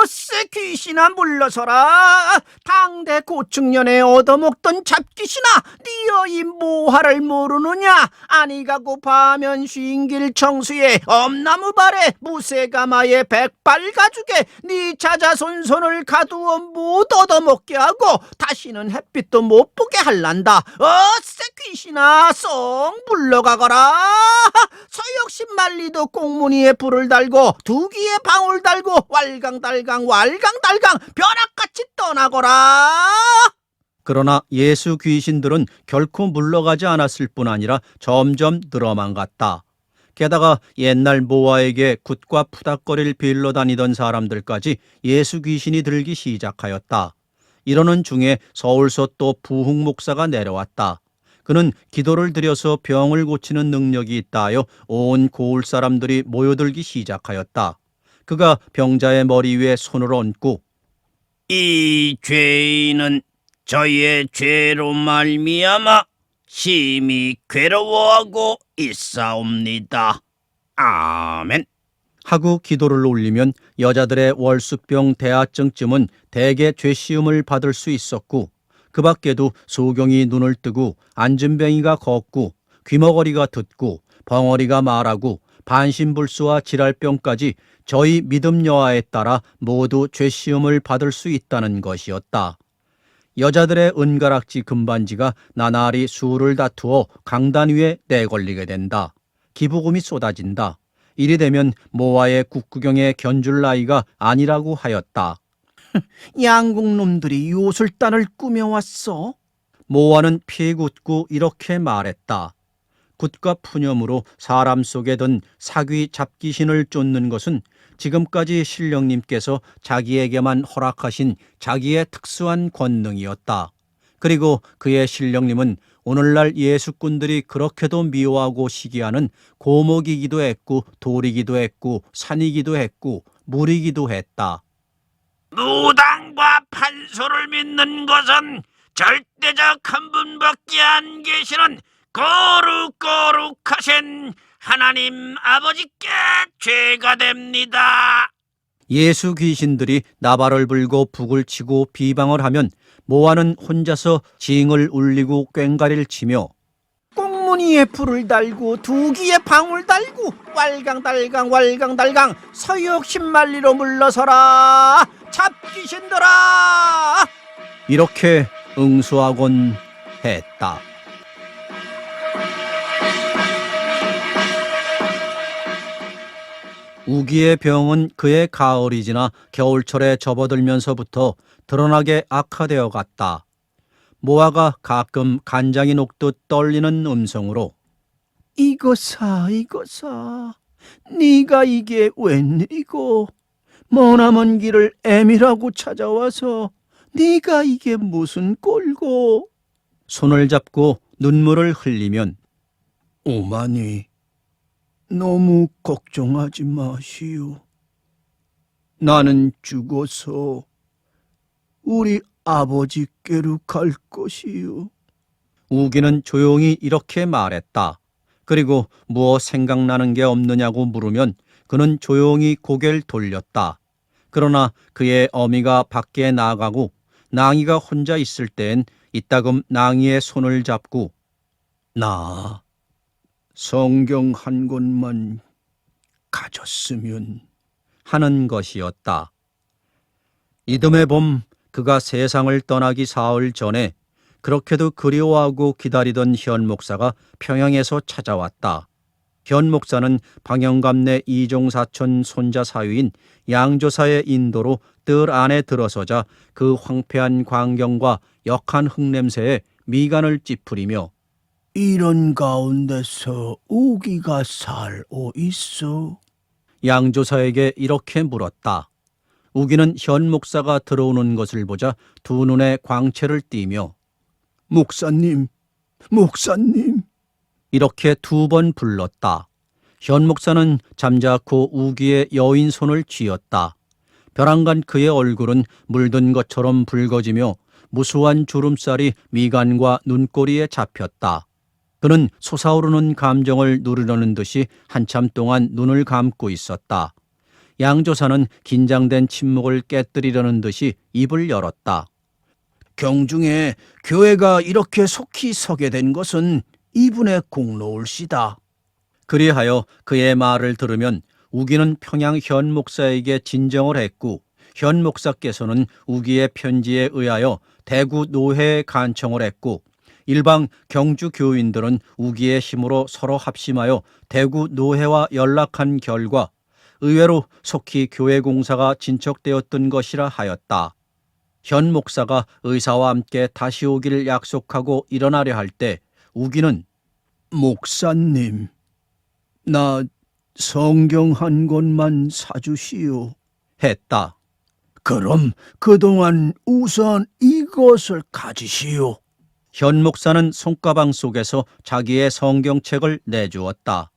쎄 귀신아 물러서라. 당대 고충년에 얻어먹던 잡귀신아, 니어 이 모화를 모르느냐? 아니가고 파면 쉰길 청수에 엄나무발에 무쇠가마에 백발가죽에 니 자자손손을 가두어 못 얻어먹게 하고 다시는 햇빛도 못 보게 할란다. 쎄 귀신아 쏙 물러가거라. 서역신만리도 꽁무니에 불을 달고 두기에 방울 달고 왈강달강 벼락같이 떠나거라. 그러나 예수 귀신들은 결코 물러가지 않았을 뿐 아니라 점점 늘어만 갔다. 게다가 옛날 모아에게 굿과 푸닥거리를 빌러 다니던 사람들까지 예수 귀신이 들기 시작하였다. 이러는 중에 서울서 또 부흥 목사가 내려왔다. 그는 기도를 드려서 병을 고치는 능력이 있다 하여 온 고을 사람들이 모여들기 시작하였다. 그가 병자의 머리 위에 손을 얹고 이 죄인은 저희의 죄로 말미암아 심히 괴로워하고 있사옵니다. 아멘. 하고 기도를 올리면 여자들의 월수병 대하증쯤은 대개 죄시움을 받을 수 있었고 그 밖에도 소경이 눈을 뜨고 안진뱅이가 걷고 귀머거리가 듣고 벙어리가 말하고 반신불수와 질랄병까지 저희 믿음 여하에 따라 모두 죄시움을 받을 수 있다는 것이었다. 여자들의 은가락지 금반지가 나날이 수를 다투어 강단 위에 내걸리게 된다. 기부금이 쏟아진다. 이리 되면 모아의 국구경에 견줄 나이가 아니라고 하였다. 양국놈들이 요술단을 꾸며왔어. 모아는 픽 웃고 이렇게 말했다. 굿과 푸념으로 사람 속에 든 사귀 잡귀신을 쫓는 것은 지금까지 신령님께서 자기에게만 허락하신 자기의 특수한 권능이었다. 그리고 그의 신령님은 오늘날 예수꾼들이 그렇게도 미워하고 시기하는 고목이기도 했고 돌이기도 했고 산이기도 했고 물이기도 했다. 무당과 판소를 믿는 것은 절대적 한 분밖에 안 계시는 거룩하신 하나님 아버지께 죄가 됩니다. 예수 귀신들이 나발을 불고 북을 치고 비방을 하면 모아는 혼자서 징을 울리고 꽹가리를 치며 꽁무니에 불을 달고 두기에 방울 달고 왈강달강 서역신만리로 물러서라. 잡귀신들아. 이렇게 응수하곤 했다. 우기의 병은 그의 가을이 지나 겨울철에 접어들면서부터 드러나게 악화되어 갔다. 모아가 가끔 간장이 녹듯 떨리는 음성으로 이거사 네가 이게 웬일이고 머나먼 길을 애미라고 찾아와서 네가 이게 무슨 꼴고. 손을 잡고 눈물을 흘리면 오마니 너무 걱정하지 마시오. 나는 죽어서 우리 아버지께로 갈 것이요. 우기는 조용히 이렇게 말했다. 그리고 무엇 생각나는 게 없느냐고 물으면 그는 조용히 고개를 돌렸다. 그러나 그의 어미가 밖에 나가고 낭이가 혼자 있을 땐 이따금 낭이의 손을 잡고 나 성경 한 권만 가졌으면 하는 것이었다. 이듬해 봄 그가 세상을 떠나기 사흘 전에 그렇게도 그리워하고 기다리던 현 목사가 평양에서 찾아왔다. 현 목사는 방영감내 이종사촌 손자 사위인 양조사의 인도로 뜰 안에 들어서자 그 황폐한 광경과 역한 흙냄새에 미간을 찌푸리며 이런 가운데서 우기가 살고 있어. 양조사에게 이렇게 물었다. 우기는 현 목사가 들어오는 것을 보자 두 눈에 광채를 띠며 목사님, 목사님 이렇게 두 번 불렀다. 현 목사는 잠자코 우기의 여인 손을 쥐었다. 벼랑간 그의 얼굴은 물든 것처럼 붉어지며 무수한 주름살이 미간과 눈꼬리에 잡혔다. 그는 솟아오르는 감정을 누르려는 듯이 한참 동안 눈을 감고 있었다. 양조사는 긴장된 침묵을 깨뜨리려는 듯이 입을 열었다. 경중에 교회가 이렇게 속히 서게 된 것은 이분의 공로올시다. 그리하여 그의 말을 들으면 우기는 평양 현 목사에게 진정을 했고 현 목사께서는 우기의 편지에 의하여 대구 노회에 간청을 했고 일방 경주 교인들은 우기의 힘으로 서로 합심하여 대구 노회와 연락한 결과 의외로 속히 교회 공사가 진척되었던 것이라 하였다. 현 목사가 의사와 함께 다시 오기를 약속하고 일어나려 할 때 우기는 목사님, 나 성경 한 권만 사주시오. 했다. 그럼 그동안 우선 이것을 가지시오. 현 목사는 손가방 속에서 자기의 성경책을 내주었다.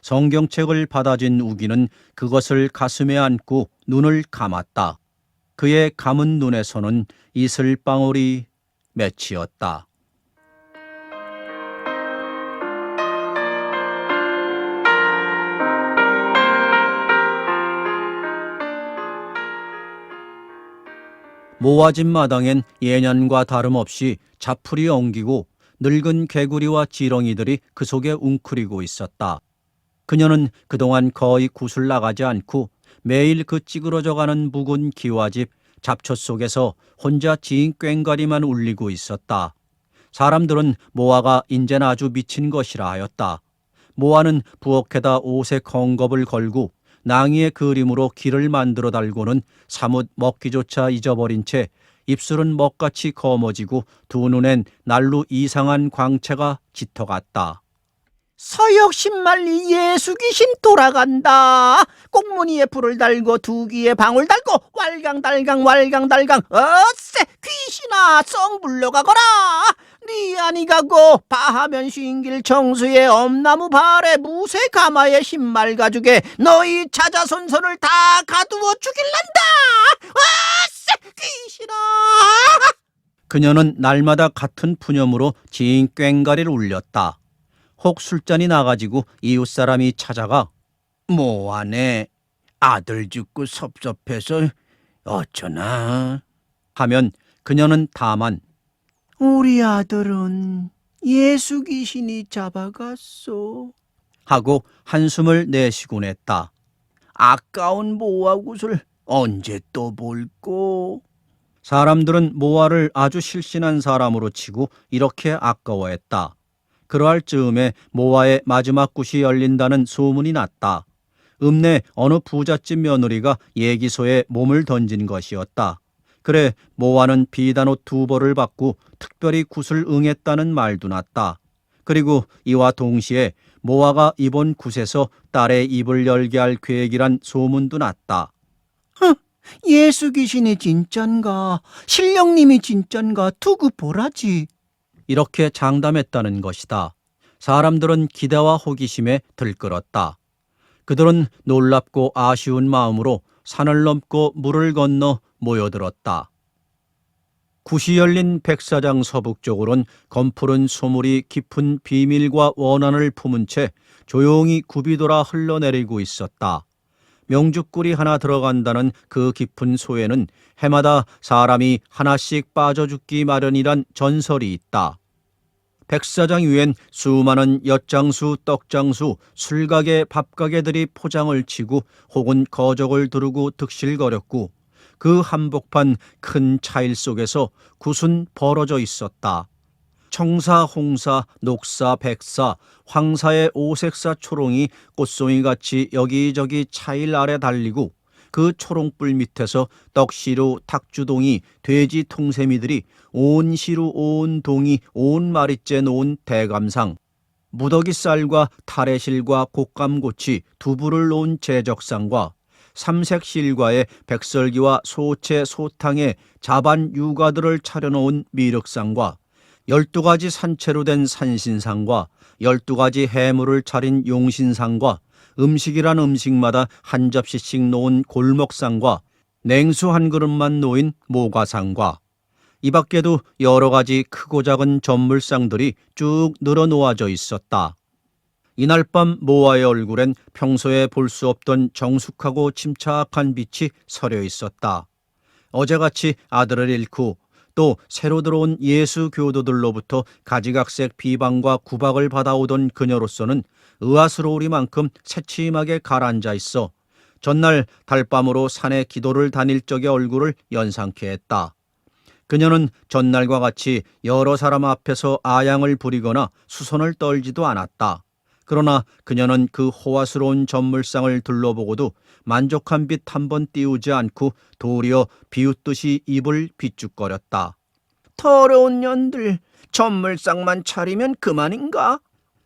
성경책을 받아진 우기는 그것을 가슴에 안고 눈을 감았다. 그의 감은 눈에서는 이슬방울이 맺히었다. 모아진 마당엔 예년과 다름없이 자풀이 엉기고 늙은 개구리와 지렁이들이 그 속에 웅크리고 있었다. 그녀는 그동안 거의 굿을 나가지 않고 매일 그 찌그러져가는 묵은 기와집 잡초 속에서 혼자 지인 꽹과리만 울리고 있었다. 사람들은 모아가 인젠 아주 미친 것이라 하였다. 모아는 부엌에다 옷에 헝겊을 걸고 낭이의 그림으로 길을 만들어 달고는 사뭇 먹기조차 잊어버린 채 입술은 먹같이 검어지고 두 눈엔 날로 이상한 광채가 짙어갔다. 서역 신말리 예수 귀신 돌아간다. 꽁무니에 불을 달고 두 귀에 방울 달고 왈강달강 왈강달강 어쎄 귀신아 썩 물러가거라. 네 아니 가고 바하면 쉰길 청수에 엄나무 발에 무쇠 가마에 흰말 가죽에 너희 자자손손을 다 가두어 죽일란다. 어쎄 귀신아. 그녀는 날마다 같은 푸념으로 지인 꽹과리를 울렸다. 혹 술잔이 나가지고 이웃사람이 찾아가 뭐하네 아들 죽고 섭섭해서 어쩌나 하면 그녀는 다만 우리 아들은 예수 귀신이 잡아갔소 하고 한숨을 내쉬곤 했다. 아까운 모아굿을 언제 또 볼꼬. 사람들은 모아를 아주 실신한 사람으로 치고 이렇게 아까워했다. 그러할 즈음에 모아의 마지막 굿이 열린다는 소문이 났다. 읍내 어느 부잣집 며느리가 예기소에 몸을 던진 것이었다. 그래 모아는 비단옷 2벌을 받고 특별히 굿을 응했다는 말도 났다. 그리고 이와 동시에 모아가 이번 굿에서 딸의 입을 열게 할 계획이란 소문도 났다. 예수 귀신이 진짠가 신령님이 진짠가 두고 보라지. 이렇게 장담했다는 것이다. 사람들은 기대와 호기심에 들끓었다. 그들은 놀랍고 아쉬운 마음으로 산을 넘고 물을 건너 모여들었다. 굿이 열린 백사장 서북쪽으론 검푸른 소물이 깊은 비밀과 원한을 품은 채 조용히 굽이 돌아 흘러내리고 있었다. 명죽꿀이 하나 들어간다는 그 깊은 소에는 해마다 사람이 하나씩 빠져 죽기 마련이란 전설이 있다. 백사장 위엔 수많은 엿장수, 떡장수, 술가게, 밥가게들이 포장을 치고 혹은 거적을 두르고 득실거렸고 그 한복판 큰 차일 속에서 굿은 벌어져 있었다. 청사, 홍사, 녹사, 백사, 황사의 오색사 초롱이 꽃송이같이 여기저기 차일 아래 달리고 그 초롱불 밑에서 떡시루, 탁주동이, 돼지 통세미들이 온 시루, 온 동이, 온 마리째 놓은 대감상, 무더기쌀과 타래실과 곶감고치, 두부를 놓은 제적상과 삼색실과에 백설기와 소채, 소탕에 자반 유가들을 차려놓은 미륵상과 12가지 산채로 된 산신상과 12가지 해물을 차린 용신상과 음식이란 음식마다 한 접시씩 놓은 골목상과 냉수 한 그릇만 놓인 모가상과 이 밖에도 여러 가지 크고 작은 전물상들이 쭉 늘어놓아져 있었다. 이날 밤 모아의 얼굴엔 평소에 볼 수 없던 정숙하고 침착한 빛이 서려 있었다. 어제같이 아들을 잃고 또 새로 들어온 예수 교도들로부터 가지각색 비방과 구박을 받아오던 그녀로서는 의아스러우리만큼 새침하게 가라앉아 있어 전날 달밤으로 산에 기도를 다닐 적의 얼굴을 연상케 했다. 그녀는 전날과 같이 여러 사람 앞에서 아양을 부리거나 수선을 떨지도 않았다. 그러나 그녀는 그 호화스러운 전물상을 둘러보고도 만족한 빛 한 번 띄우지 않고 도리어 비웃듯이 입을 비죽거렸다. 더러운 년들, 전물상만 차리면 그만인가?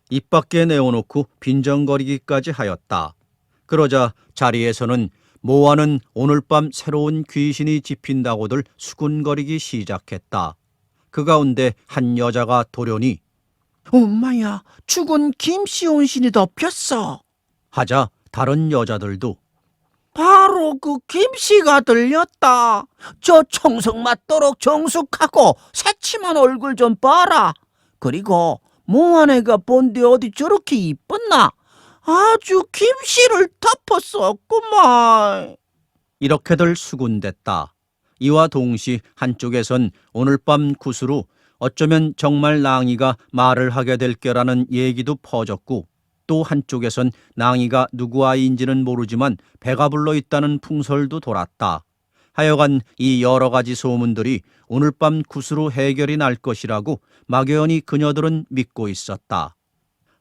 입 밖에 내어놓고 빈정거리기까지 하였다. 그러자 자리에서는 모아는 오늘 밤 새로운 귀신이 집힌다고들 수군거리기 시작했다. 그 가운데 한 여자가 돌연히 엄마야, 죽은 김씨 온신이 덮였어. 하자 다른 여자들도 바로 그 김씨가 들렸다. 저 청석 맞도록 정숙하고 새침한 얼굴 좀 봐라. 그리고 모아내가 본데 어디 저렇게 이뻤나? 아주 김씨를 덮었었구만. 이렇게들 수군댔다. 이와 동시 한쪽에선 오늘 밤 구스로 어쩌면 정말 낭이가 말을 하게 될 게라는 얘기도 퍼졌고 또 한쪽에선 낭이가 누구 아이인지는 모르지만 배가 불러 있다는 풍설도 돌았다. 하여간 이 여러 가지 소문들이 오늘 밤 구스로 해결이 날 것이라고 막연히 그녀들은 믿고 있었다.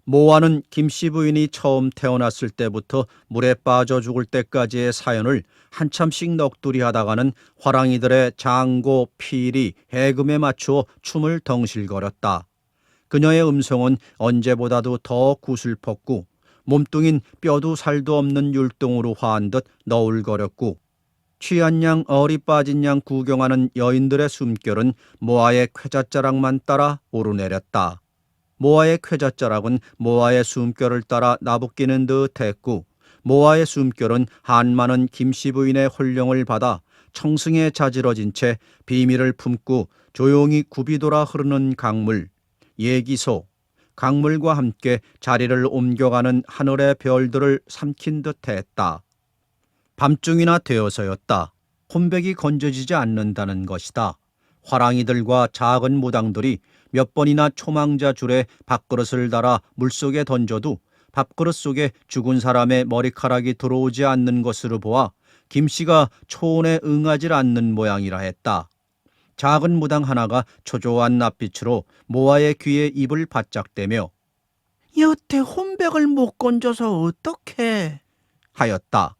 모아는 김씨 부인이 처음 태어났을 때부터 물에 빠져 죽을 때까지의 사연을 한참씩 넋두리 하다가는 화랑이들의 장고, 피리, 해금에 맞추어 춤을 덩실거렸다. 그녀의 음성은 언제보다도 더 구슬펐고 몸뚱인 뼈도 살도 없는 율동으로 화한 듯 너울거렸고 취한 양 얼이 빠진 양 구경하는 여인들의 숨결은 모아의 쾌자자락만 따라 오르내렸다. 모아의 쾌자자락은 모아의 숨결을 따라 나부끼는 듯 했고 모아의 숨결은 한많은 김씨 부인의 혼령을 받아 청승에 자지러진 채 비밀을 품고 조용히 굽이돌아 흐르는 강물, 예기소, 강물과 함께 자리를 옮겨가는 하늘의 별들을 삼킨 듯 했다. 밤중이나 되어서였다. 혼백이 건져지지 않는다는 것이다. 화랑이들과 작은 무당들이 몇 번이나 초망자 줄에 밥그릇을 달아 물속에 던져도 밥그릇 속에 죽은 사람의 머리카락이 들어오지 않는 것으로 보아 김씨가 초원에 응하지 않는 모양이라 했다. 작은 무당 하나가 초조한 낯빛으로 모아의 귀에 입을 바짝 대며 여태 혼백을 못 건져서 어떡해? 하였다.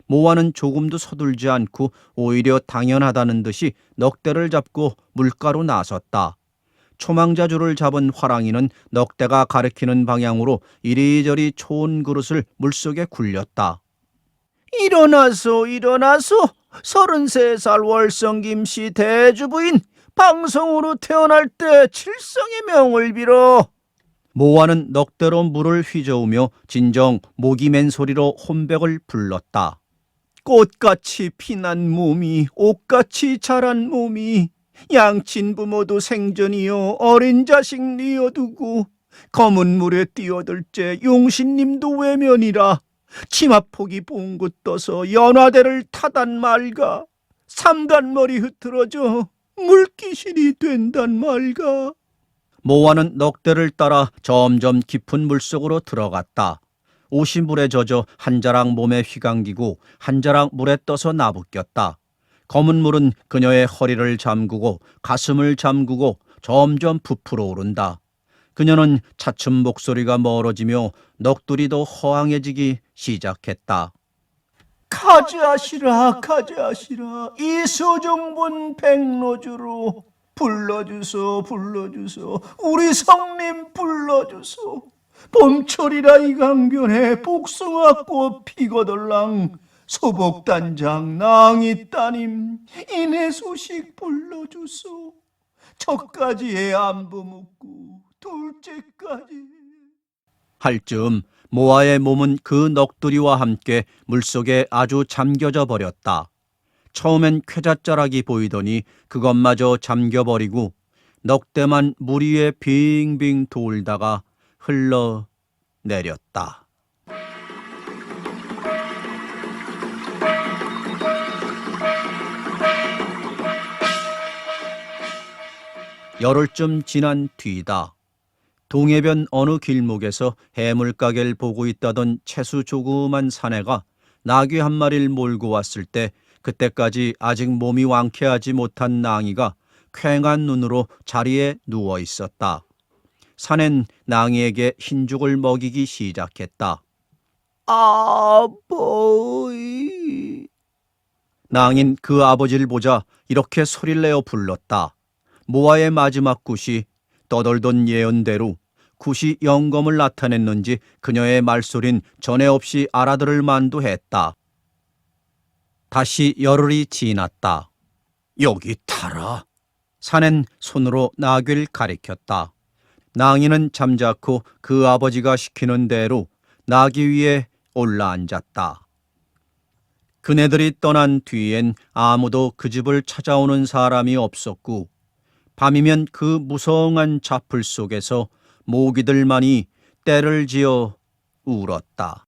모아는 조금도 서둘지 않고 오히려 당연하다는 듯이 넉대를 잡고 물가로 나섰다. 초망자줄을 잡은 화랑이는 넉대가 가리키는 방향으로 이리저리 초온 그릇을 물속에 굴렸다. 일어나소, 일어나소. 33살 월성김씨 대주부인 방성으로 태어날 때 칠성의 명을 빌어. 모아는 넉대로 물을 휘저으며 진정 목이 맨 소리로 혼백을 불렀다. 꽃같이 피난 몸이, 옷같이 자란 몸이, 양친 부모도 생전이여 어린 자식 뉘어두고 검은 물에 뛰어들째 용신님도 외면이라 치마폭이 봉긋 떠서 연화대를 타단 말가 삼간머리 흐트러져 물귀신이 된단 말가. 모아는 넉대를 따라 점점 깊은 물속으로 들어갔다. 옷이 물에 젖어 한 자락 몸에 휘감기고 한 자락 물에 떠서 나부꼈다. 검은 물은 그녀의 허리를 잠그고 가슴을 잠그고 점점 부풀어 오른다. 그녀는 차츰 목소리가 멀어지며 넋두리 더 허황해지기 시작했다. 가자시라 가자시라 이수정분 백로주로 불러주소 우리 성님 불러주소. 봄철이라 이 강변에 복숭아꽃 피거들랑 소복단장 낭이 따님 이내 소식 불러주소. 첫가지에 안부 묻고 둘째까지. 할 즈음 모아의 몸은 그 넋두리와 함께 물속에 아주 잠겨져 버렸다. 처음엔 쾌잣자락이 보이더니 그것마저 잠겨버리고 넋대만 물 위에 빙빙 돌다가 흘러내렸다. 열흘쯤 지난 뒤다. 동해변 어느 길목에서 해물가게를 보고 있다던 채수 조그만 사내가 나귀 한 마리를 몰고 왔을 때 그때까지 아직 몸이 완쾌하지 못한 낭이가 퀭한 눈으로 자리에 누워 있었다. 사내는 낭이에게 흰죽을 먹이기 시작했다. 아버이. 낭인 그 아버지를 보자 이렇게 소리를 내어 불렀다. 모아의 마지막 굿이 떠돌던 예언대로 굿이 영검을 나타냈는지 그녀의 말소린 전에 없이 알아들을 만도 했다. 다시 열흘이 지났다. 여기 타라. 사낸 손으로 나귀를 가리켰다. 낭이는 잠자코 그 아버지가 시키는 대로 나귀 위에 올라앉았다. 그네들이 떠난 뒤엔 아무도 그 집을 찾아오는 사람이 없었고 밤이면 그 무성한 자풀 속에서 모기들만이 떼를 지어 울었다.